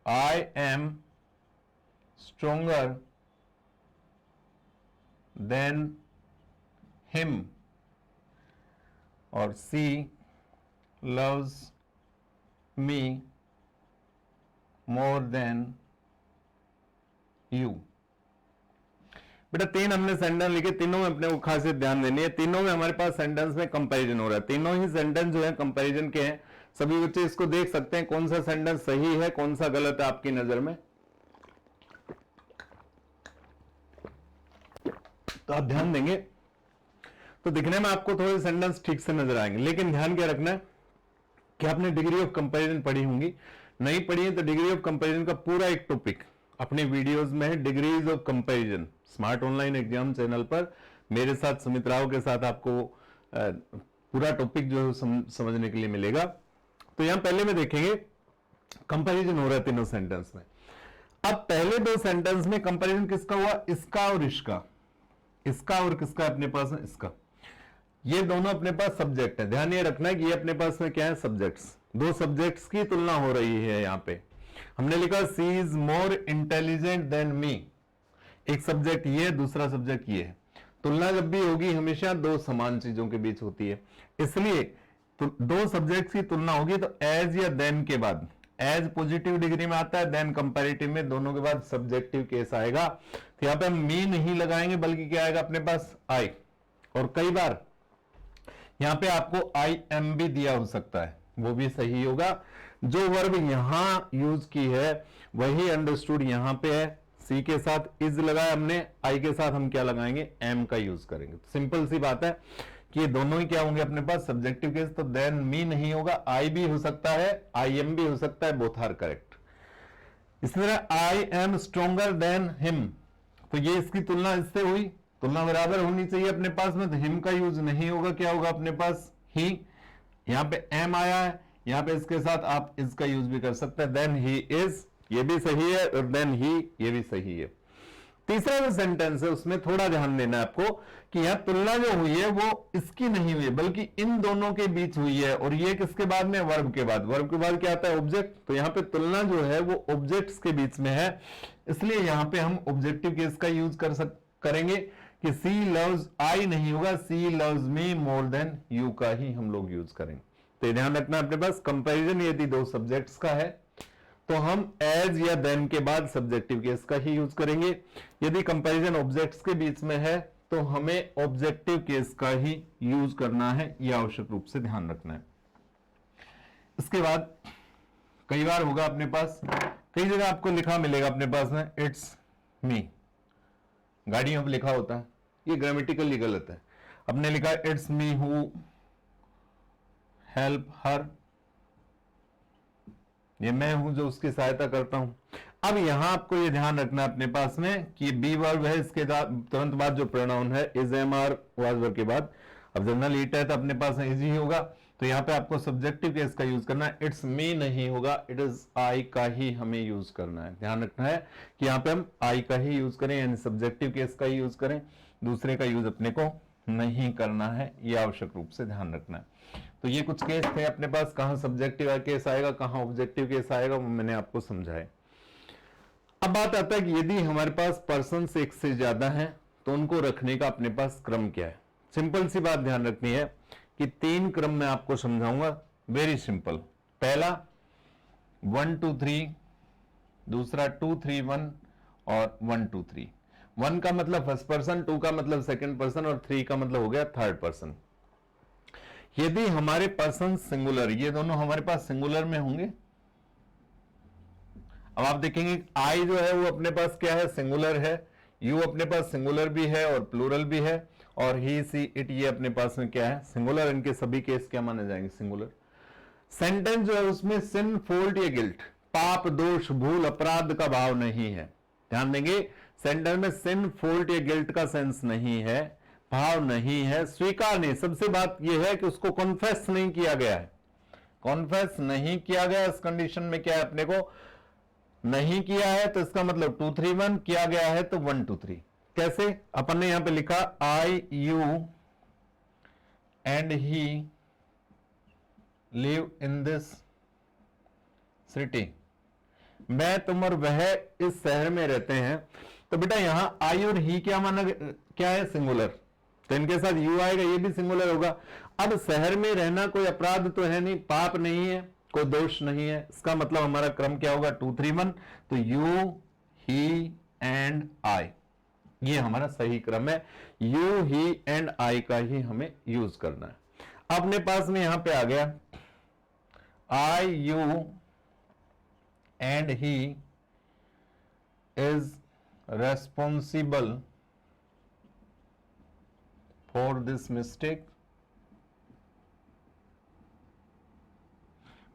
I am stronger than him, और she loves me more than you. बेटा तीन हमने सेंटेंस लिखे, तीनों में अपने को खासियत ध्यान देनी है। तीनों में हमारे पास सेंटेंस में कंपैरिजन हो रहा है, तीनों ही सेंटेंस जो है कंपैरिजन के हैं। सभी बच्चे इसको देख सकते हैं कौन सा सेंटेंस सही है, कौन सा गलत है आपकी नजर में, तो आप ध्यान देंगे तो दिखने में आपको थोड़े सेंटेंस ठीक से नजर आएंगे। लेकिन ध्यान क्या रखना है कि आपने डिग्री ऑफ कंपैरिजन पढ़ी होंगी, नहीं पढ़ी है तो डिग्री ऑफ कंपैरिजन का पूरा एक टॉपिक अपने वीडियोस में है, degrees of comparison, smart online exam channel पर मेरे साथ सुमित राव के साथ आपको पूरा टॉपिक जो है समझने के लिए मिलेगा। तो यहां पहले में देखेंगे कंपैरिजन हो रहा है तीनों सेंटेंस में। अब पहले दो सेंटेंस में कंपैरिजन किसका हुआ, इसका और इसका, इसका और किसका अपने पास है, इसका। ये दोनों अपने पास सब्जेक्ट है, ध्यान ये रखना है कि ये अपने पास में क्या है, सब्जेक्ट्स, दो सब्जेक्ट्स की तुलना हो रही है। यहां पे हमने लिखा she is more intelligent than me, एक सब्जेक्ट ये, दूसरा सब्जेक्ट ये है। तुलना जब भी होगी हमेशा दो समान चीजों के बीच होती है, इसलिए तो दो सब्जेक्ट्स की तुलना होगी तो एज या देन के बाद, एज पॉजिटिव डिग्री में आता है, देन कंपैरेटिव में दोनों के बाद सब्जेक्टिव केस आएगा। तो यहां पे हम मी नहीं लगाएंगे बल्कि क्या आएगा अपने पास, आई। और कई बार यहां पे आपको आई एम भी दिया हो सकता है, वो भी सही होगा। जो वर्ब यहां यूज की है वही अंडरस्टूड यहां पे है, सी के साथ इज लगाया हमने, आई के साथ हम क्या लगाएंगे, एम का यूज करेंगे। तो सिंपल सी बात है कि ये दोनों ही क्या होंगे अपने पास, सब्जेक्टिव केस। तो देन मी नहीं होगा, आई भी हो सकता है, आई एम भी हो सकता है, बोथ आर करेक्ट। इसी तरह I am stronger than him, तो ये इसकी तुलना इससे हुई, तुलना बराबर होनी चाहिए अपने पास में, तो हिम का यूज नहीं होगा, क्या होगा अपने पास, ही। यहां पे एम आया है, यहां पे इसके साथ आप इसका यूज भी कर सकते हैं, देन ही इज, ये भी सही है, और देन ही, ये भी सही है। तीसरा जो सेंटेंस है उसमें थोड़ा ध्यान देना है आपको कि यहां तुलना जो हुई है वो इसकी नहीं हुई है बल्कि इन दोनों के बीच हुई है, और ये किसके बाद में, वर्ब के बाद। वर्ब के बाद क्या आता है, ऑब्जेक्ट। तो यहां पे तुलना जो है वो ऑब्जेक्ट्स के बीच में है, इसलिए यहां पे हम ऑब्जेक्टिव केस का यूज करेंगे। कि सी लव्स आई नहीं होगा, she loves me more than you का ही हम लोग यूज करेंगे। तो ध्यान रखना अपने पास कंपैरिजन यदि दो सब्जेक्ट्स का है तो हम एज या देन के बाद सब्जेक्टिव केस का ही यूज करेंगे। यदि कंपैरिजन ऑब्जेक्ट्स के बीच में है तो हमें ऑब्जेक्टिव केस का ही यूज करना है, यह आवश्यक रूप से ध्यान रखना है। इसके बाद कई बार होगा अपने पास, कई जगह आपको लिखा मिलेगा अपने पास में इट्स मी, गाड़ियों पर लिखा होता है, ये ग्रामेटिकली गलत है। अपने लिखा it's me who help her, ये मैं हूं जो उसकी सहायता करता हूं। अब यहां आपको ये ध्यान रखना अपने पास में कि बी वर्ब है, इसके तुरंत बाद जो प्रोनाउन है is am are was verb के बाद, अब जनरल ईट है तो अपने पास इज ही होगा, तो यहां पे आपको सब्जेक्टिव केस का यूज करना है। इट्स मी नहीं होगा, इट इज आई का ही हमें यूज करना है। ध्यान रखना है कि यहां पे हम आई का ही यूज करें, यानी सब्जेक्टिव केस का ही यूज करें, दूसरे का यूज अपने को नहीं करना है, यह आवश्यक रूप से ध्यान रखना है। तो ये कुछ केस थे अपने पास, कहां सब्जेक्टिव केस आएगा, कहां ऑब्जेक्टिव केस आएगा, वो मैंने आपको समझाया। अब बात आता है कि यदि हमारे पास पर्सन एक से ज्यादा हैं तो उनको रखने का अपने पास क्रम क्या है। सिंपल सी बात ध्यान रखनी है कि 3 क्रम मैं आपको समझाऊंगा, वेरी सिंपल। पहला 1 2 3, दूसरा 2 3 1 और 1 2 3। 1 का मतलब फर्स्ट पर्सन, 2 का मतलब सेकंड पर्सन और 3 का मतलब हो गया थर्ड पर्सन। यदि हमारे पर्सन सिंगुलर, ये दोनों हमारे पास सिंगुलर में होंगे, अब आप देखेंगे आई जो है वो अपने पास क्या है, सिंगुलर है, यू अपने पास सिंगुलर भी है और प्लूरल भी है, और ही सी इट ये अपने पास में क्या है, सिंगुलर। इनके सभी केस क्या माने जाएंगे, सिंगुलर। सेंटेंस जो है उसमें सिन, फॉल्ट या गिल्ट, पाप, दोष, भूल, अपराध का भाव नहीं है। ध्यान देंगे, सेंटेंस में सिन, फॉल्ट या गिल्ट का सेंस नहीं है, भाव नहीं है, स्वीकार नहीं। सबसे बात यह है कि उसको कॉन्फेस नहीं किया गया है, कॉन्फेस नहीं किया गया। इस कंडीशन में क्या है, अपने को नहीं किया है तो इसका मतलब 2 3 1, किया गया है तो 1 2 3। कैसे, अपन ने यहां पे लिखा I you and he live in this city, मैं तुम और वह इस शहर में रहते हैं। तो बेटा यहां आई और ही क्या माना, क्या है, सिंगुलर, तो इनके साथ यू आएगा, ये भी सिंगुलर होगा। अब शहर में रहना कोई अपराध तो है नहीं, पाप नहीं है, कोई दोष नहीं है, इसका मतलब हमारा क्रम क्या होगा, 2 3 1। तो यू, ही एंड आई, ये हमारा सही क्रम है। यू, ही एंड आई का ही हमें यूज करना है। अपने पास में यहां पे आ गया I, you and he is responsible for this mistake.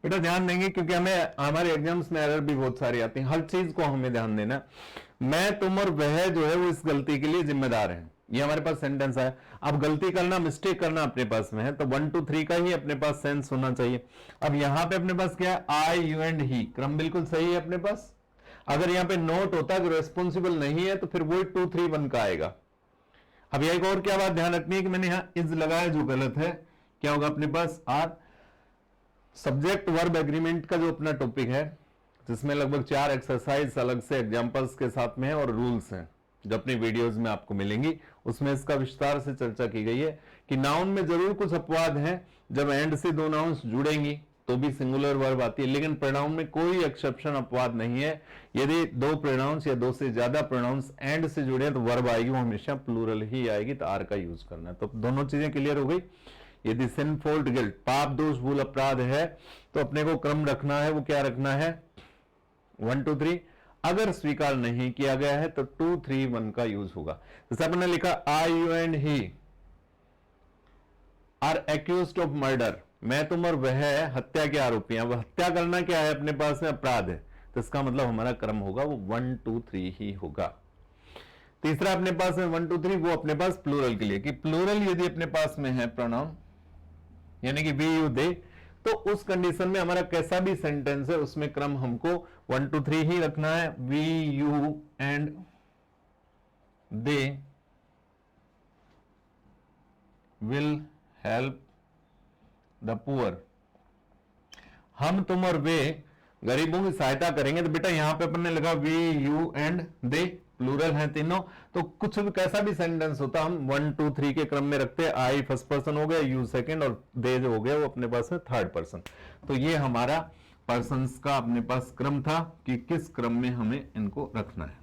बेटा ध्यान देंगे क्योंकि हमें हमारे एग्जाम्स में एरर भी बहुत सारी आती हैं, हर चीज को हमें ध्यान देना। मैं, तुम और वह जो है वो इस गलती के लिए जिम्मेदार हैं, ये हमारे पास सेंटेंस है। अब गलती करना, मिस्टेक करना अपने पास में है, तो 1 2 3 का ही अपने पास सेंस होना चाहिए। अब यहां पे अपने पास क्या है, आई, यू एंड ही, क्रम बिल्कुल सही है अपने पास। अगर यहां पे नोट होता कि रेस्पॉन्सिबल नहीं है तो फिर वही 2 3 1 का आएगा। अब एक और क्या बात ध्यान रखनी है कि मैंने यहां इज लगाया जो गलत है, क्या होगा अपने पास आर। सब्जेक्ट वर्ब एग्रीमेंट का जो अपना टॉपिक है, जिसमें लगभग 4 एक्सरसाइज अलग से एग्जांपल्स के साथ में है और रूल्स हैं जो अपनी वीडियोस में आपको मिलेंगी, उसमें इसका विस्तार से चर्चा की गई है कि नाउन में जरूर कुछ अपवाद हैं, जब एंड से 2 नाउन्स जुड़ेंगी तो भी सिंगुलर वर्ब आती है, लेकिन प्रोनाउन में कोई एक्सेप्शन, अपवाद नहीं है। यदि 2 प्रोनाउंस या 2 से ज्यादा प्रोनाउंस एंड से जुड़े तो वर्ब आएगी वो हमेशा प्लूरल ही आएगी, तो आर का यूज करना है। तो दोनों चीजें क्लियर हो गई। यदि सिन, फॉल्ट, गिल्ट, पाप, दोष, भूल, अपराध है तो अपने को क्रम रखना है, वो क्या रखना है, 1 2 3। अगर स्वीकार नहीं किया गया है तो 2 3 1 का यूज होगा। जैसे आपने लिखा I, you and he are accused of murder, मैं, तुम और वह हत्या के आरोपी हैं। अब हत्या करना क्या है, अपने पास में अपराध है, तो इसका मतलब हमारा क्रम होगा वो 1 2 3 ही होगा। तीसरा अपने पास में 1 2 3, वो अपने पास प्लूरल के लिए, कि प्लूरल यदि अपने पास में है प्रोनाउन, यानी कि वी, यू, दे, तो उस कंडीशन में हमारा कैसा भी सेंटेंस है उसमें क्रम हमको 1 2 3 ही रखना है। We, you and they will help the poor, हम, तुम और वे गरीबों की सहायता करेंगे। तो बेटा यहां पे अपन ने लगा we, you and they, plural हैं तीनों, तो कुछ भी कैसा भी सेंटेंस होता हम 1 2 3 के क्रम में रखते हैं। आई फर्स्ट पर्सन हो गया, यू सेकंड, और दे जो हो गया वो अपने पास में थर्ड पर्सन। तो ये हमारा पर्सन्स का अपने पास क्रम था कि किस क्रम में हमें इनको रखना है।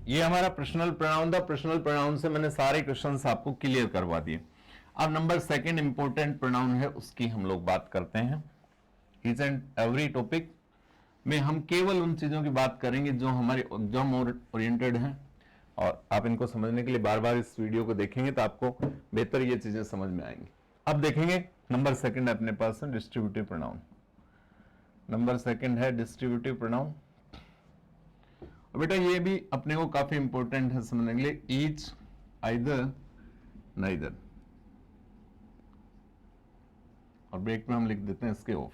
ये हमारा पर्सनल प्रोनाउन था। पर्सनल प्रोनाउन से मैंने सारे क्वेश्चंस आपको क्लियर करवा दिए। अब नंबर सेकंड इंपॉर्टेंट प्रोनाउन है, उसकी हम लोग बात करते हैं। ईच एंड एवरी टॉपिक में हम केवल उन चीजों की बात करेंगे जो हमारे एग्जाम ओरिएंटेड हैं, और आप इनको समझने के लिए बार बार इस वीडियो को देखेंगे तो आपको बेहतर ये चीजें समझ में आएंगी। अब देखेंगे नंबर सेकंड है अपने पास डिस्ट्रीब्यूटिव प्रोनाउन। नंबर सेकंड है डिस्ट्रीब्यूटिव प्रोनाउन। बेटा ये भी अपने को काफी इंपॉर्टेंट है समझने के लिए। ईच, आइदर, नाइदर, और ब्रेक में हम लिख देते हैं इसके ऑफ।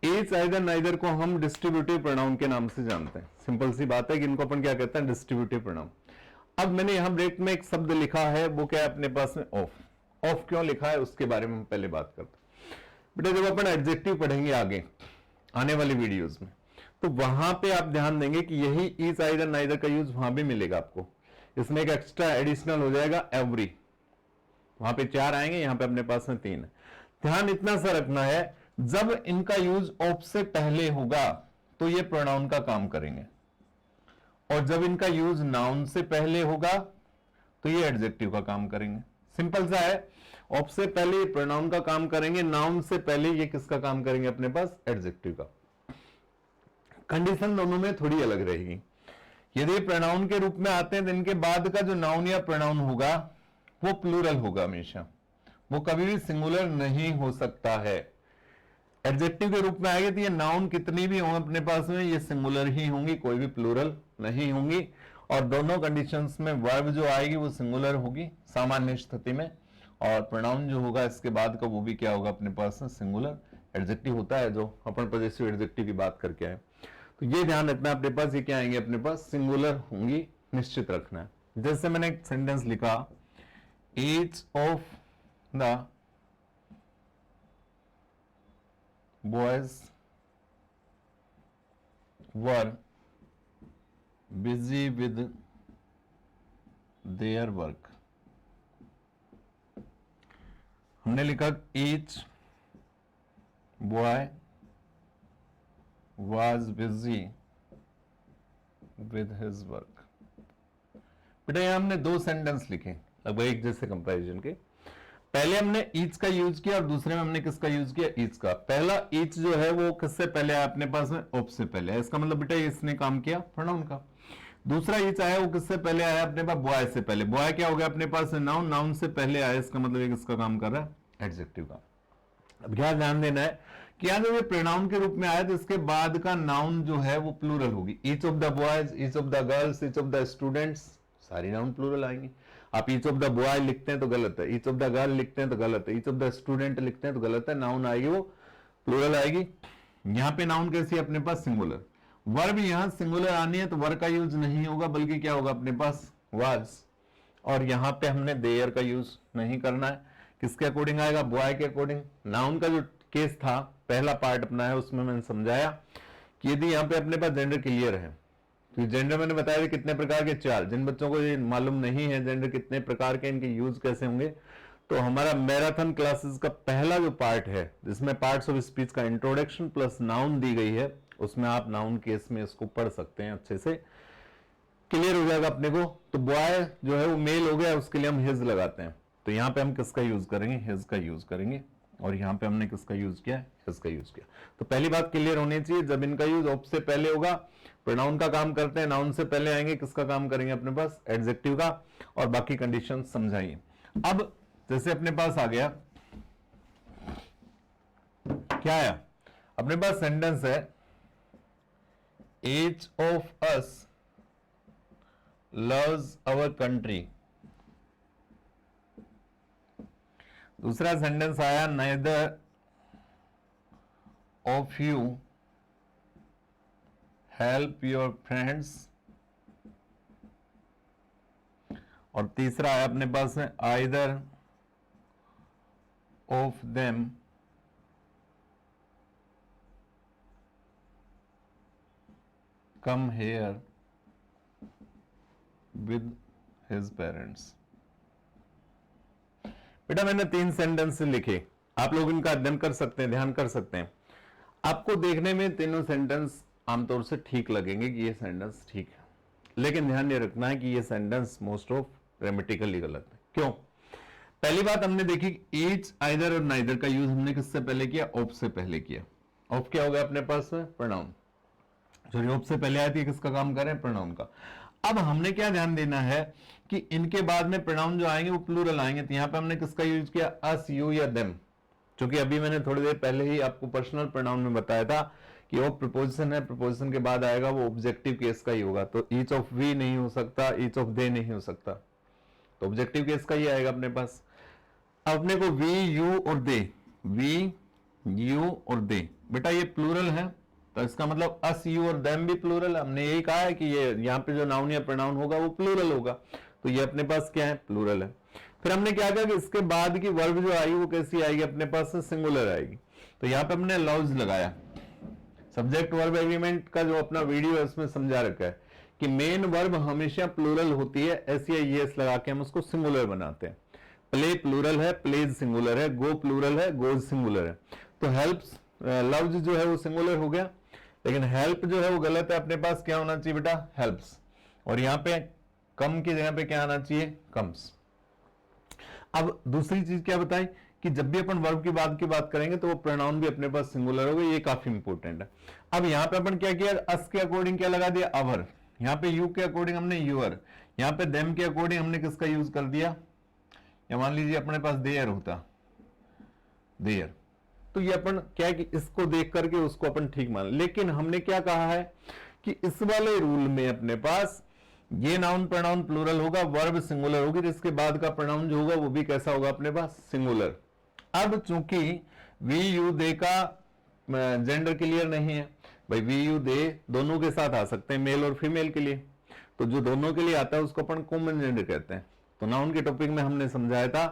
ईच, आइदर, नाइदर को हम डिस्ट्रीब्यूटिव प्रोनाउन के नाम से जानते हैं। सिंपल सी बात है कि इनको अपन क्या कहते हैं, डिस्ट्रीब्यूटिव प्रोनाउन। अब मैंने यहां ब्रेक में एक शब्द लिखा है, वो क्या है अपने पास में, ऑफ। ऑफ क्यों लिखा है उसके बारे में हम पहले बात करते हैं। बेटा जब अपन एडजेक्टिव पढ़ेंगे आगे आने वाली वीडियोज में, तो वहां पे आप ध्यान देंगे कि यही ईच, आइदर, नाइदर का यूज वहां भी मिलेगा आपको। इसमें एक एक्स्ट्रा एडिशनल हो जाएगा एवरी। वहां पे 4 आएंगे, यहां पे अपने पास में 3 है। ध्यान इतना सा रखना है, जब इनका यूज ऑफ से पहले होगा तो ये प्रोनाउन का काम करेंगे, और जब इनका यूज नाउन से पहले होगा तो ये एडजेक्टिव का काम करेंगे। सिंपल सा है, ऑफ से पहले ये प्रोनाउन का काम करेंगे, नाउन से पहले ये किसका काम करेंगे अपने पास, एडजेक्टिव का। कंडीशन दोनों में थोड़ी अलग रहेगी। यदि प्रोनाउन के रूप में आते हैं तो इनके बाद का जो नाउन या प्रोनाउन होगा वो प्लूरल होगा हमेशा, वो कभी भी सिंगुलर नहीं हो सकता है। एडजेक्टिव के रूप में आएंगे तो ये नाउन कितनी भी हो अपने पास में ये सिंगुलर ही होंगी, कोई भी प्लूरल नहीं होंगी। और दोनों कंडीशंस में वर्ब जो आएगी वो सिंगुलर होगी सामान्य स्थिति में, और प्रोनाउन जो होगा इसके बाद का वो भी क्या होगा अपने पास में, सिंगुलर। एडजेक्टिव होता है जो अपन पॉजेसिव एडजेक्टिव की बात करके आए, तो ये ध्यान रखना अपने पास, ये क्या आएंगे अपने पास, सिंगुलर होंगी, निश्चित रखना है। जैसे मैंने एक सेंटेंस लिखा, each of the boys were busy with their work. हमने लिखा each boy was busy with his work। बेटा यहां हमने 2 सेंटेंस लिखे लगभग एक जैसे कंपैरिजन के। पहले हमने ईच का यूज किया और दूसरे में हमने किसका यूज किया, ईच का। पहला ईच जो है वो किससे पहले आया अपने पास में, ऑफ से पहले है। इसका मतलब बेटा इसने काम किया प्रोनाउन का। दूसरा ईच आया वो किससे पहले आया अपने पास, बॉय से पहले। बॉय क्या हो गया अपने पास नाउन, नाउन से पहले आया, इसका मतलब किसका काम कर रहा है, एडजेक्टिव का। अब क्या ध्यान देना है कि यहां जब ये प्रोनाउन के रूप में आया तो इसके बाद का नाउन जो है वो प्लूरल होगी। Each of the boys, each of the girls, each of the students, सारी नाउन प्लूरल आएंगी। आप ईच ऑफ द बॉय लिखते हैं तो गलत है, ईच ऑफ द गर्ल लिखते हैं तो गलत है, ईच ऑफ द स्टूडेंट लिखते हैं तो गलत है। नाउन आएगी वो प्लूरल आएगी। यहां पे नाउन कैसी है अपने पास, सिंगुलर। वर्ब यहां सिंगुलर आनी है तो वर्ब का यूज नहीं होगा, बल्कि क्या होगा अपने पास, वाज। और यहां पे हमने देयर का यूज नहीं करना है। किसके अकॉर्डिंग आएगा, बॉय के अकॉर्डिंग। नाउन का जो केस था पहला पार्ट अपना है उसमें मैंने समझाया कि यदि यहाँ पे अपने पास जेंडर क्लियर है, तो जेंडर मैंने बताया कितने प्रकार के, 4। जिन बच्चों को ये मालूम नहीं है जेंडर कितने प्रकार के, इनके यूज कैसे होंगे, तो हमारा मैराथन क्लासेस का पहला जो पार्ट है जिसमें पार्ट्स ऑफ स्पीच का इंट्रोडक्शन प्लस नाउन दी गई है, उसमें आप नाउन केस में इसको पढ़ सकते हैं, अच्छे से क्लियर हो जाएगा अपने को। तो बॉय जो है वो मेल हो गया, उसके लिए हम हिज लगाते हैं, तो यहाँ पे हम किसका यूज करेंगे, हिज का यूज करेंगे। और यहां पे हमने किसका यूज किया, हिज का यूज किया। तो पहली बात क्लियर होनी चाहिए, जब इनका यूज ऑफ से पहले होगा प्रोनाउन का काम करते हैं, नाउन से पहले आएंगे किसका काम करेंगे अपने पास, एडजेक्टिव का। और बाकी कंडीशन समझाइए। अब जैसे अपने पास आ गया, क्या आया अपने पास, सेंटेंस है each of us loves our country. दूसरा सेंटेंस आया, neither of you help your friends. और तीसरा आया अपने पास में, either of them come here with his parents. बेटा मैंने 3 सेंटेंस लिखे, आप लोग इनका अध्ययन कर सकते हैं, ध्यान कर सकते हैं। आपको देखने में तीनों सेंटेंस आमतौर से ठीक लगेंगे कि ये सेंटेंस ठीक है, लेकिन ध्यान ये रखना है कि ये सेंटेंस मोस्ट ऑफ ग्रामेटिकली गलत है। क्यों? पहली बात हमने देखी, ईच, आइदर और नाइदर का यूज हमने किससे पहले किया? ऑफ से पहले किया। ऑफ क्या हो गया अपने पास में? प्रोनाउन। जो ऑफ से पहले आती है किसका काम करें? प्रोनाउन का। अब हमने क्या ध्यान देना है कि इनके बाद में प्रोनाउन जो आएंगे वो प्लूरल आएंगे, तो यहां पे हमने किसका यूज किया? अस, यू या देम। क्योंकि अभी मैंने थोड़ी देर पहले ही आपको पर्सनल प्रोनाउन में बताया था कि वो प्रीपोजिशन है, प्रीपोजिशन के बाद आएगा वो ऑब्जेक्टिव केस का ही होगा। तो ईच ऑफ वी नहीं हो सकता, ईच ऑफ दे नहीं हो सकता, तो ऑब्जेक्टिव केस का ही आएगा अपने पास। अपने को वी, यू और दे, वी, यू और दे, बेटा ये प्लूरल है, तो इसका मतलब अस, यू और देम भी प्लूरल है। हमने यही कहा है कि ये यहाँ पे जो नाउन या प्रोनाउन होगा वो प्लूरल होगा, तो ये अपने पास क्या है? प्लूरल है। फिर हमने क्या कहा कि इसके बाद की वर्ब जो आई वो कैसी आएगी? अपने पास सिंगुलर आएगी। तो यहाँ पे हमने लव्स लगाया। सब्जेक्ट वर्ब एग्रीमेंट का जो अपना वीडियो है उसमें समझा रखा है कि मेन वर्ब हमेशा प्लूरल होती है, ऐसी एस लगा के हम उसको सिंगुलर बनाते हैं। प्ले प्लूरल है, प्लेज सिंगुलर है, गो प्लूरल है, गोज सिंगुलर है। तो हेल्प्स, लव्स जो है वो सिंगुलर हो गया, लेकिन हेल्प जो है वो गलत है। अपने पास क्या होना चाहिए बेटा? हेल्प्स। और यहां पे कम की जगह पे क्या आना चाहिए? कम्स। अब दूसरी चीज क्या बताई कि जब भी अपन वर्ब की बात करेंगे तो वो प्रोनाउन भी अपने पास सिंगुलर होगा, ये काफी इंपॉर्टेंट है। अब यहां पे अपन क्या किया? अस के अकॉर्डिंग क्या लगा दिया? अवर। यहाँ पे यू के अकॉर्डिंग हमने यूअर। यहाँ पे देम के अकॉर्डिंग हमने किसका यूज कर दिया? या मान लीजिए अपने पास देयर होता, देयर। तो ये अपन क्या है कि इसको देख करके उसको अपन ठीक मान, लेकिन हमने क्या कहा है कि इस वाले रूल में अपने पास ये नाउन प्रोनाउन प्लूरल होगा, वर्ब सिंगुलर होगी, जिसके बाद का प्रोनाउन जो होगा वो भी कैसा होगा? अपने पास सिंगुलर। अब चूंकि वी, यू, दे का जेंडर क्लियर नहीं है भाई, वी, यू, दे दोनों के साथ आ सकते हैं, मेल और फीमेल के लिए, तो जो दोनों के लिए आता है उसको अपन कॉमन जेंडर कहते हैं। तो नाउन के टॉपिक में हमने समझाया था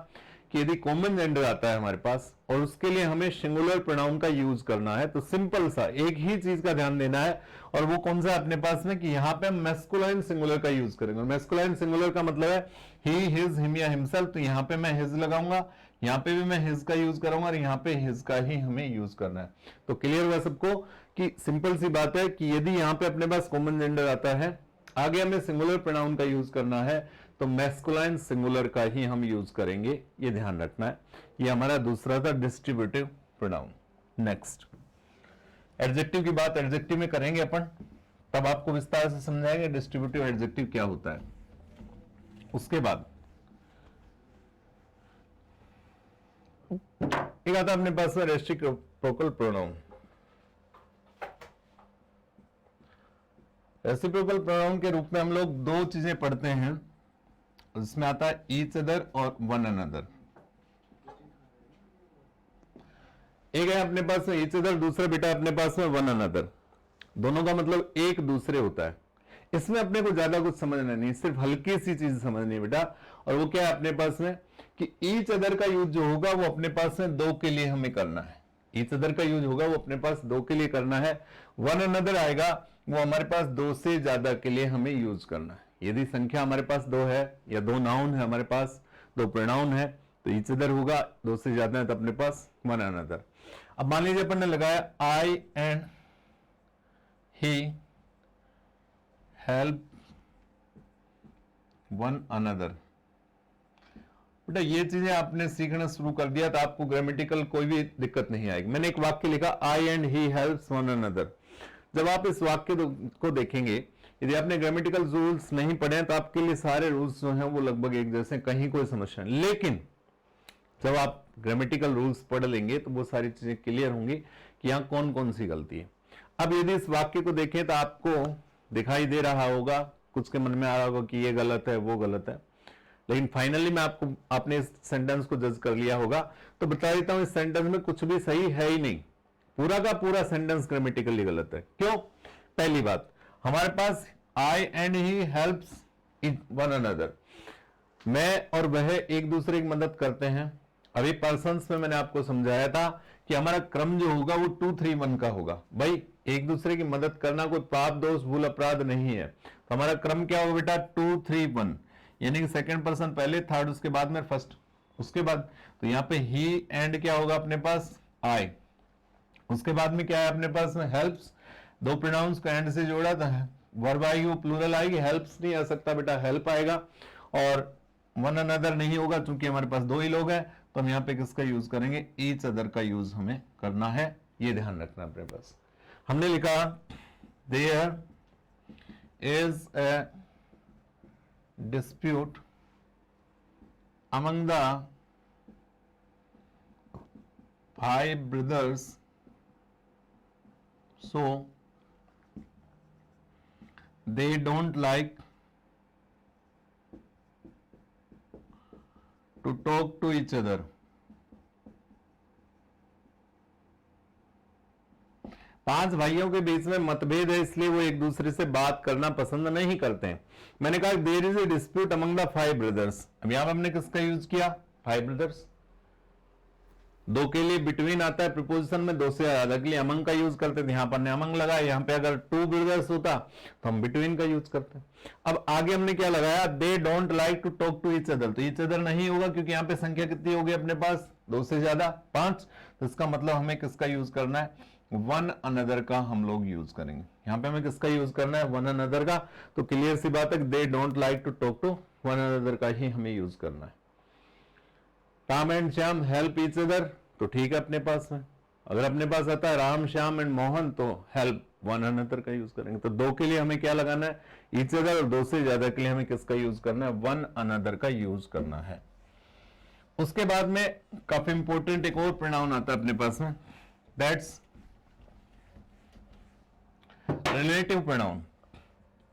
कि यदि कॉमन जेंडर आता है हमारे पास और उसके लिए हमें सिंगुलर प्रोनाउन का यूज करना है, तो सिंपल सा एक ही चीज का ध्यान देना है, और वो कौन सा अपने पास में कि यहाँ पे हम मैस्कुलाइन सिंगुलर का यूज करेंगे। मैस्कुलाइन सिंगुलर का मतलब है ही, हिज, हिम या हिमसेल्फ, तो यहाँ पे मैं हिज लगाऊंगा, यहाँ पे भी मैं हिज का यूज करूंगा, और यहाँ पे हिज का ही हमें यूज करना है। तो क्लियर हुआ सबको कि सिंपल सी बात है कि यदि यहाँ पे अपने पास कॉमन जेंडर आता है, आगे हमें सिंगुलर प्रोनाउन का यूज करना है, तो मैस्कुलाइन सिंगुलर का ही हम यूज करेंगे, ये ध्यान रखना है। ये हमारा दूसरा था डिस्ट्रीब्यूटिव प्रोनाउन। नेक्स्ट एडजेक्टिव की बात एडजेक्टिव में करेंगे अपन, तब आपको विस्तार से समझाएंगे डिस्ट्रीब्यूटिव एडजेक्टिव क्या होता है। उसके बाद एक आता है अपने पास में रेसिप्रोकल प्रोनाउन। रेसिप्रोकल प्रोनाउन के रूप में हम लोग दो चीजें पढ़ते हैं, इसमें आता है ईच अदर और वन अनदर। एक है अपने पास में ईच अदर, दूसरा बेटा अपने पास में वन अनदर। दोनों का मतलब एक दूसरे होता है। इसमें अपने को ज्यादा कुछ समझना नहीं, सिर्फ हल्की सी चीज समझनी है बेटा, और वो क्या है अपने पास में कि ईच अदर का यूज जो होगा वो अपने पास में दो के लिए हमें करना है। ईच अदर का यूज होगा वो अपने पास दो के लिए करना है। वन अनदर आएगा वो हमारे पास दो से ज्यादा के लिए हमें यूज करना है। यदि संख्या हमारे पास दो है या दो नाउन है, हमारे पास दो प्रोनाउन है, तो ईच अदर होगा, दो से ज्यादा है तो अपने पास वन अनदर। अब मान लीजिए अपन ने लगाया I and he help one another. बेटा ये चीजें आपने सीखना शुरू कर दिया तो आपको ग्रामेटिकल कोई भी दिक्कत नहीं आएगी। मैंने एक वाक्य लिखा I and he helps one another. जब आप इस वाक्य को देखेंगे, यदि आपने ग्रामेटिकल रूल्स नहीं पढ़े तो आपके लिए सारे रूल्स जो हैं वो लगभग एक जैसे, कहीं कोई समस्या नहीं। लेकिन जब आप ग्रामेटिकल रूल्स पढ़ लेंगे तो वो सारी चीजें क्लियर होंगी कि यहां कौन कौन सी गलती है। अब यदि इस वाक्य को देखें तो आपको दिखाई दे रहा होगा, कुछ के मन में आ रहा होगा कि ये गलत है वो गलत है, लेकिन फाइनली मैं आपने इस सेंटेंस को जज कर लिया होगा। तो बता देता हूं इस सेंटेंस में कुछ भी सही है ही नहीं, पूरा का पूरा सेंटेंस ग्रामेटिकली गलत है। क्यों? पहली बात, हमारे पास I and he helps one another, मैं और वह एक दूसरे की मदद करते हैं। अभी पर्सन्स में मैंने आपको समझाया था कि हमारा क्रम जो होगा वो 2 3 1 का होगा। भाई एक दूसरे की मदद करना कोई पाप दोष भूल अपराध नहीं है। तो हमारा क्रम क्या होगा बेटा, 2 3 1, यानी कि सेकंड पर्सन पहले, थर्ड उसके बाद में, फर्स्ट उसके बाद। तो यहाँ पे ही एंड क्या होगा अपने पास, आई। उसके बाद में क्या है अपने पास में, हेल्प्स। दो प्रोनाउंस को एंड से जोड़ा था, वर्ब आएगी वो प्लूरल आएगी, हेल्प्स नहीं आ सकता बेटा, हेल्प आएगा। और वन अनदर नहीं होगा क्योंकि हमारे पास दो ही लोग हैं, तो हम यहाँ पे किसका यूज करेंगे, ईच अदर का यूज हमें करना है, ये ध्यान रखना अपने पास। हमने लिखा there is a dispute among the 5 brothers, so they don't like to talk to each other. पांच भाइयों के बीच में मतभेद है, इसलिए वो एक दूसरे से बात करना पसंद नहीं करते हैं। मैंने कहा there is a dispute among the 5 brothers, अब यहां पर हमने किसका यूज किया, 5 brothers। दो के लिए बिटवीन आता है प्रीपोजिशन में, दो से ज्यादा के लिए अमंग का यूज करते थे, यहां पर ने अमंग लगाया। यहां पे अगर 2 brothers होता तो हम बिटवीन का यूज करते। अब आगे हमने क्या लगाया, they don't like to talk to each other, तो ईच अदर नहीं होगा क्योंकि यहां पे संख्या कितनी होगी अपने पास, दो से ज्यादा 5, तो इसका मतलब हमें किसका यूज करना है, वन अनदर का हम लोग यूज करेंगे। यहां पे हमें किसका यूज करना है, वन अनदर का। तो क्लियर सी बात है, they don't like to talk to, one another का ही हमें यूज करना है। Ram and Shyam help each other, तो ठीक है अपने पास में। अगर अपने पास आता है राम श्याम एंड मोहन, तो हेल्प वन अनदर का यूज करेंगे। तो दो के लिए हमें क्या लगाना है, ईच अदर, और दो से ज्यादा के लिए हमें किसका यूज करना है, वन अनदर का यूज करना है। उसके बाद में काफी इंपॉर्टेंट एक और प्रोनाउन आता है अपने पास में, दैट्स रिलेटिव प्रोनाउन।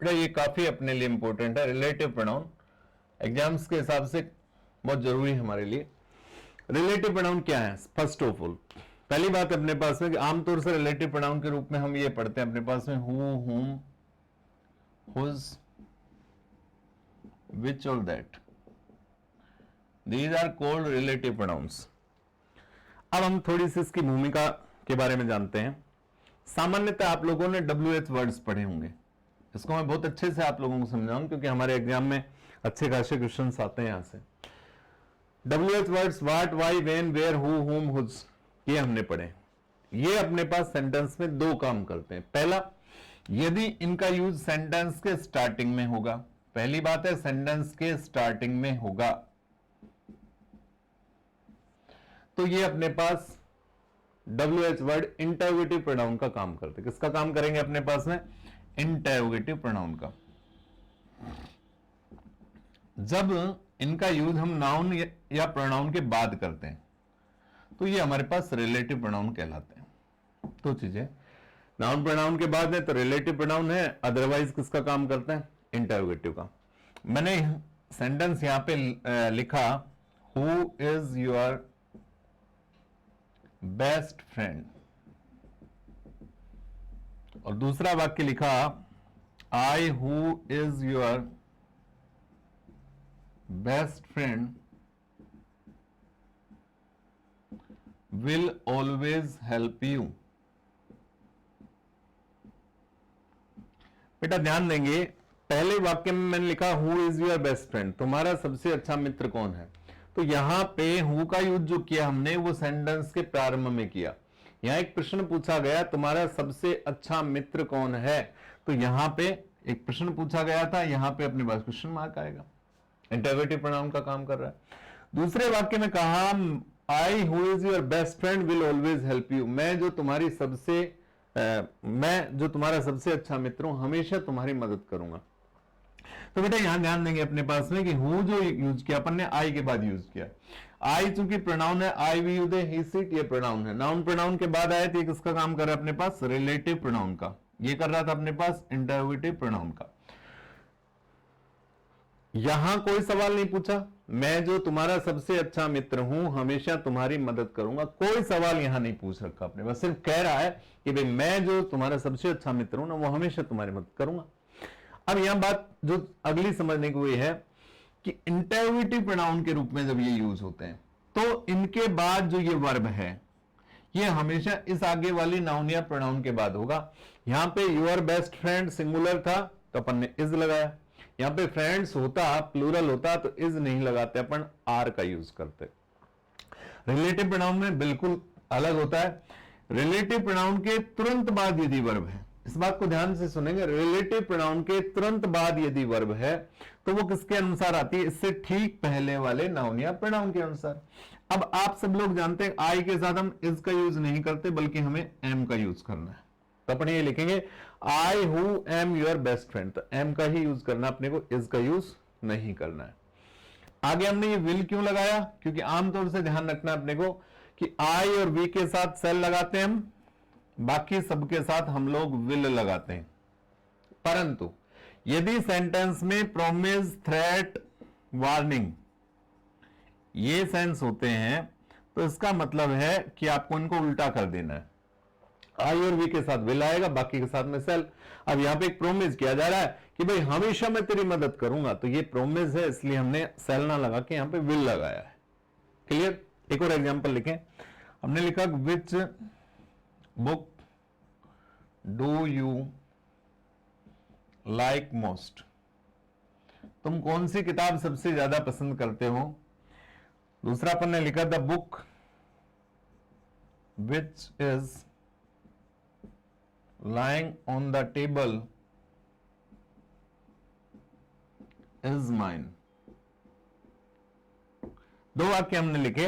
ये काफी अपने लिए इंपॉर्टेंट है, रिलेटिव प्रोनाउन एग्जाम्स के हिसाब से बहुत जरूरी है हमारे लिए। रिलेटिव प्रोनाउन क्या है, फर्स्ट ऑफ ऑल पहली बात अपने पास में कि आमतौर से रिलेटिव प्रोनाउन के रूप में हम ये पढ़ते हैं अपने पास में, हु, हुम, हुज, विच और that, these are called relative pronouns. अब हम थोड़ी सी इसकी भूमिका के बारे में जानते हैं। सामान्यतः आप लोगों ने WH वर्ड्स पढ़े होंगे, इसको मैं बहुत अच्छे से आप लोगों को समझाऊंगा क्योंकि हमारे एग्जाम में अच्छे खासे क्वेश्चंस आते हैं यहां से। WH words what, why, when, where, who, whom, whose, ये हमने पढ़े। ये अपने पास सेंटेंस में दो काम करते हैं। पहला, यदि इनका यूज सेंटेंस के स्टार्टिंग में होगा, पहली बात है सेंटेंस के स्टार्टिंग में होगा, तो ये अपने पास WH वर्ड इंटरोगेटिव प्रोनाउन का काम करते हैं। किसका काम करेंगे अपने पास में, इंटरोगेटिव प्रोनाउन का। जब इनका यूज हम नाउन या प्रोनाउन के बाद करते हैं तो ये हमारे पास रिलेटिव प्रोनाउन कहलाते हैं। दो चीजें, नाउन प्रोनाउन के बाद है तो रिलेटिव प्रोनाउन है, अदरवाइज किसका काम करते हैं, इंटरोगेटिव का। मैंने सेंटेंस यहां पे लिखा, who is your best friend, और दूसरा वाक्य लिखा, I who is your best friend will always help you. बेटा ध्यान देंगे, पहले वाक्य में मैंने लिखा who is your best friend, तुम्हारा सबसे अच्छा मित्र कौन है। तो यहां पे हु का यूज जो किया हमने वो सेंटेंस के प्रारंभ में किया। यहां एक प्रश्न पूछा गया, तुम्हारा सबसे अच्छा मित्र कौन है, तो यहां पे एक प्रश्न पूछा गया था, यहां पे अपने पास क्वेश्चन मार्क आएगा, इंटरोगेटिव प्रोनाउन का काम कर रहा है। दूसरे वाक्य में कहा, I who is your best friend will always help you, मैं जो तुम्हारा सबसे अच्छा मित्र हूं, हमेशा तुम्हारी मदद करूंगा। तो बेटा यहां ध्यान देंगे अपने पास में कि हु जो यूज किया अपन ने आई के बाद यूज किया। आई चूंकि प्रोनाउन है, I, we, you, they, he, she it, ये प्रोनाउन है। नाउन प्रोनाउन के बाद आया तो ये किसका काम कर रहा है अपने पास, रिलेटिव प्रोनाउन का। ये कर रहा था अपने पास इंटरोगेटिव प्रोनाउन का। यहां कोई सवाल नहीं पूछा, मैं जो तुम्हारा सबसे अच्छा मित्र हूं हमेशा तुम्हारी मदद करूंगा, कोई सवाल यहां नहीं पूछ रखा अपने पास, सिर्फ कह रहा है कि भाई मैं जो तुम्हारा सबसे अच्छा मित्र हूं ना वो हमेशा तुम्हारी मदद करूंगा। अब यहां बात जो अगली समझने की हुई है कि इंटरोगेटिव प्रोनाउन के रूप में जब ये यूज होते हैं तो इनके बाद जो ये वर्ब है ये हमेशा इस आगे वाली नाउन या प्रोनाउन के बाद होगा। यहां पे योर बेस्ट फ्रेंड सिंगुलर था तो अपन ने इज लगाया, यहां पे फ्रेंड्स होता प्लूरल होता तो इज नहीं लगाते, अपन आर का यूज करते। रिलेटिव प्रोनाउन में बिल्कुल अलग होता है। रिलेटिव प्रोनाउन के तुरंत बाद यदि वर्ब है, इस बात को ध्यान से सुनेंगे, रिलेटिव प्रोनाउन के तुरंत बाद यदि वर्ब है तो वो किसके अनुसार आती है, इससे ठीक पहले वाले नाउन या प्रोनाउन के अनुसार। अब आप सब लोग जानते हैं आई के साथ हम इज का यूज नहीं करते बल्कि हमें एम का यूज करना है, तो अपन ये लिखेंगे I who am your best friend, तो एम का ही यूज करना, अपने को इज का यूज नहीं करना है। आगे हमने ये विल क्यों लगाया, क्योंकि आमतौर से ध्यान रखना है अपने को कि आई और वी के साथ सेल लगाते हैं हम, बाकी सबके साथ हम लोग विल लगाते हैं। परंतु यदि सेंटेंस में प्रॉमिस, थ्रेट, वार्निंग ये सेंस होते हैं तो इसका मतलब है कि आपको इनको उल्टा कर देना है। आई और वी के साथ विल आएगा, बाकी के साथ में सेल। अब यहां पे एक प्रोमिस किया जा रहा है कि भाई हमेशा मैं तेरी मदद करूंगा, तो ये प्रोमिस है, इसलिए हमने सेल ना लगा के यहां पे विल लगाया है। क्लियर? एक और एग्जांपल लिखें, हमने लिखा which book do you like most, तुम कौन सी किताब सबसे ज्यादा पसंद करते हो। दूसरा अपन ने लिखा the book which is lying on the table is mine। दो वाक्य हमने लिखे,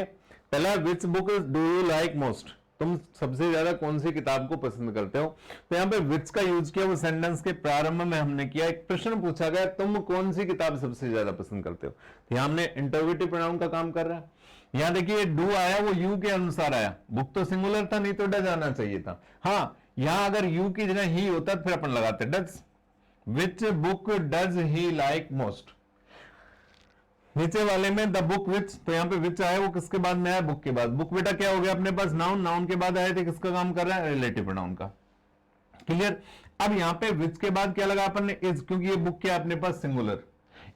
पहला which book do you like most, तुम सबसे ज्यादा कौन सी किताब को पसंद करते हो। तो यहां पे विच का यूज किया, वो सेंटेंस के प्रारंभ में हमने किया, एक प्रश्न पूछा गया तुम कौन सी किताब सबसे ज्यादा पसंद करते हो, तो यहां हमने इंटरोगेटिव प्रोनाउन का काम कर रहा है। यहां देखिए डू आया, वो यू के अनुसार आया, बुक तो सिंगुलर था, नहीं तो डज आना चाहिए था। हाँ, यहां अगर यू की जगह ही होता फिर अपन लगाते does. Which book does he like most, नीचे वाले में द बुक विच, तो यहां पे विच आया, वो किसके बाद में आया, बुक के बाद। बुक बेटा क्या हो गया अपने पास, नाउन, नाउन के बाद आए थे, किसका काम कर रहा है, रिलेटिव प्रोनाउन का। क्लियर? अब यहां पे विच के बाद क्या लगा अपन ने, इज, क्योंकि ये बुक क्या अपने पास सिंगुलर।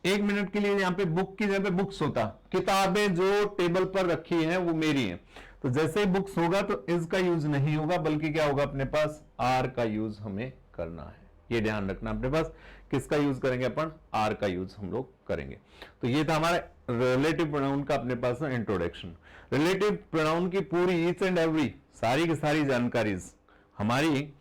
एक मिनट के लिए यहां पे बुक की जगह पे बुक्स होता, किताबें जो टेबल पर रखी हैं वो मेरी हैं, तो जैसे ही बुक्स होगा तो इज का यूज नहीं होगा, बल्कि क्या होगा अपने पास आर का यूज हमें करना है। ये ध्यान रखना, अपने पास किसका यूज करेंगे अपन, आर का यूज हम लोग करेंगे। तो ये था हमारा रिलेटिव प्रोनाउन का अपने पास इंट्रोडक्शन। रिलेटिव प्रोनाउन की पूरी ईच एंड एवरी सारी की सारी जानकारी हमारी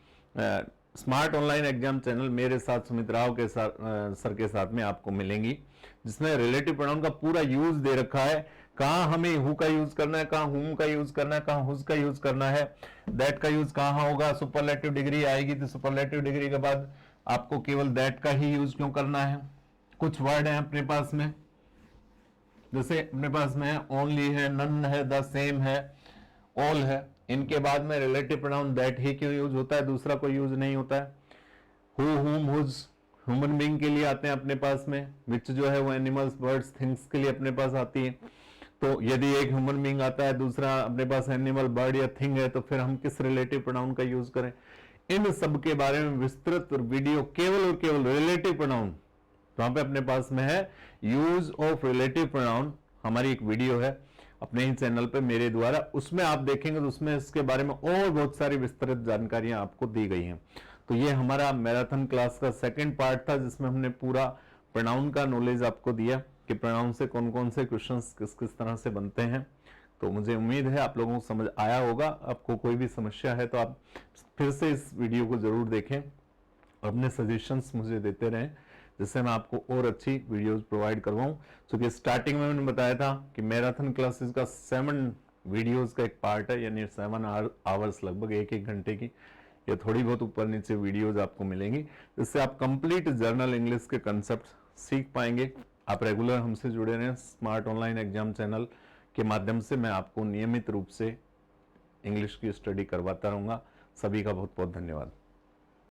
स्मार्ट ऑनलाइन एग्जाम चैनल मेरे साथ सुमित राव के साथ सर के साथ में आपको मिलेंगी, जिसमें रिलेटिव प्रोनाउन का पूरा यूज दे रखा है, कहां हमें हु का यूज करना है, कहां हुम का यूज करना है, कहां हुज का यूज करना है, दैट का यूज कहां होगा, सुपरलेटिव डिग्री आएगी तो सुपरलेटिव डिग्री के बाद आपको केवल दैट का ही यूज क्यों करना है। कुछ वर्ड है अपने पास में, जैसे अपने पास में ओनली है, नन है, द सेम है, ऑल है, इनके बाद में रिलेटिव प्रोनाउन दैट ही क्यों यूज होता है, दूसरा कोई यूज नहीं होता है। Who, whom, whose human being के लिए आते हैं अपने पास में, विच जो है वो एनिमल्स, बर्ड्स, थिंग्स के लिए अपने पास आती है। तो यदि एक ह्यूमन बीइंग आता है, दूसरा अपने पास एनिमल, बर्ड या थिंग है, तो फिर हम किस रिलेटिव प्रोनाउन का यूज करें। इन सब के बारे में विस्तृत वीडियो केवल और केवल रिलेटिव प्रोनाउन, तो वहां पे अपने पास में है यूज ऑफ रिलेटिव प्रोनाउन, हमारी एक वीडियो है अपने ही चैनल पे मेरे द्वारा, उसमें आप देखेंगे तो उसमें इसके बारे में और बहुत सारी विस्तृत जानकारियां आपको दी गई हैं। तो ये हमारा मैराथन क्लास का सेकंड पार्ट था, जिसमें हमने पूरा प्रोनाउन का नॉलेज आपको दिया कि प्रोनाउन से कौन कौन से क्वेश्चंस किस किस तरह से बनते हैं। तो मुझे उम्मीद है आप लोगों को समझ आया होगा। आपको कोई भी समस्या है तो आप फिर से इस वीडियो को जरूर देखें, अपने सजेशंस मुझे देते रहें, जिससे मैं आपको और अच्छी वीडियोस प्रोवाइड करवाऊं। क्योंकि स्टार्टिंग में मैंने बताया था कि मैराथन क्लासेस का 7 वीडियोस का एक पार्ट है, यानी 7 आवर्स, लगभग 1-1 घंटे की, या थोड़ी बहुत ऊपर नीचे वीडियोस आपको मिलेंगी, जिससे आप कंप्लीट जर्नल इंग्लिश के कंसेप्ट सीख पाएंगे। आप रेगुलर हमसे जुड़े रहें, स्मार्ट ऑनलाइन एग्जाम चैनल के माध्यम से मैं आपको नियमित रूप से इंग्लिश की स्टडी करवाता रहूंगा। सभी का बहुत बहुत धन्यवाद।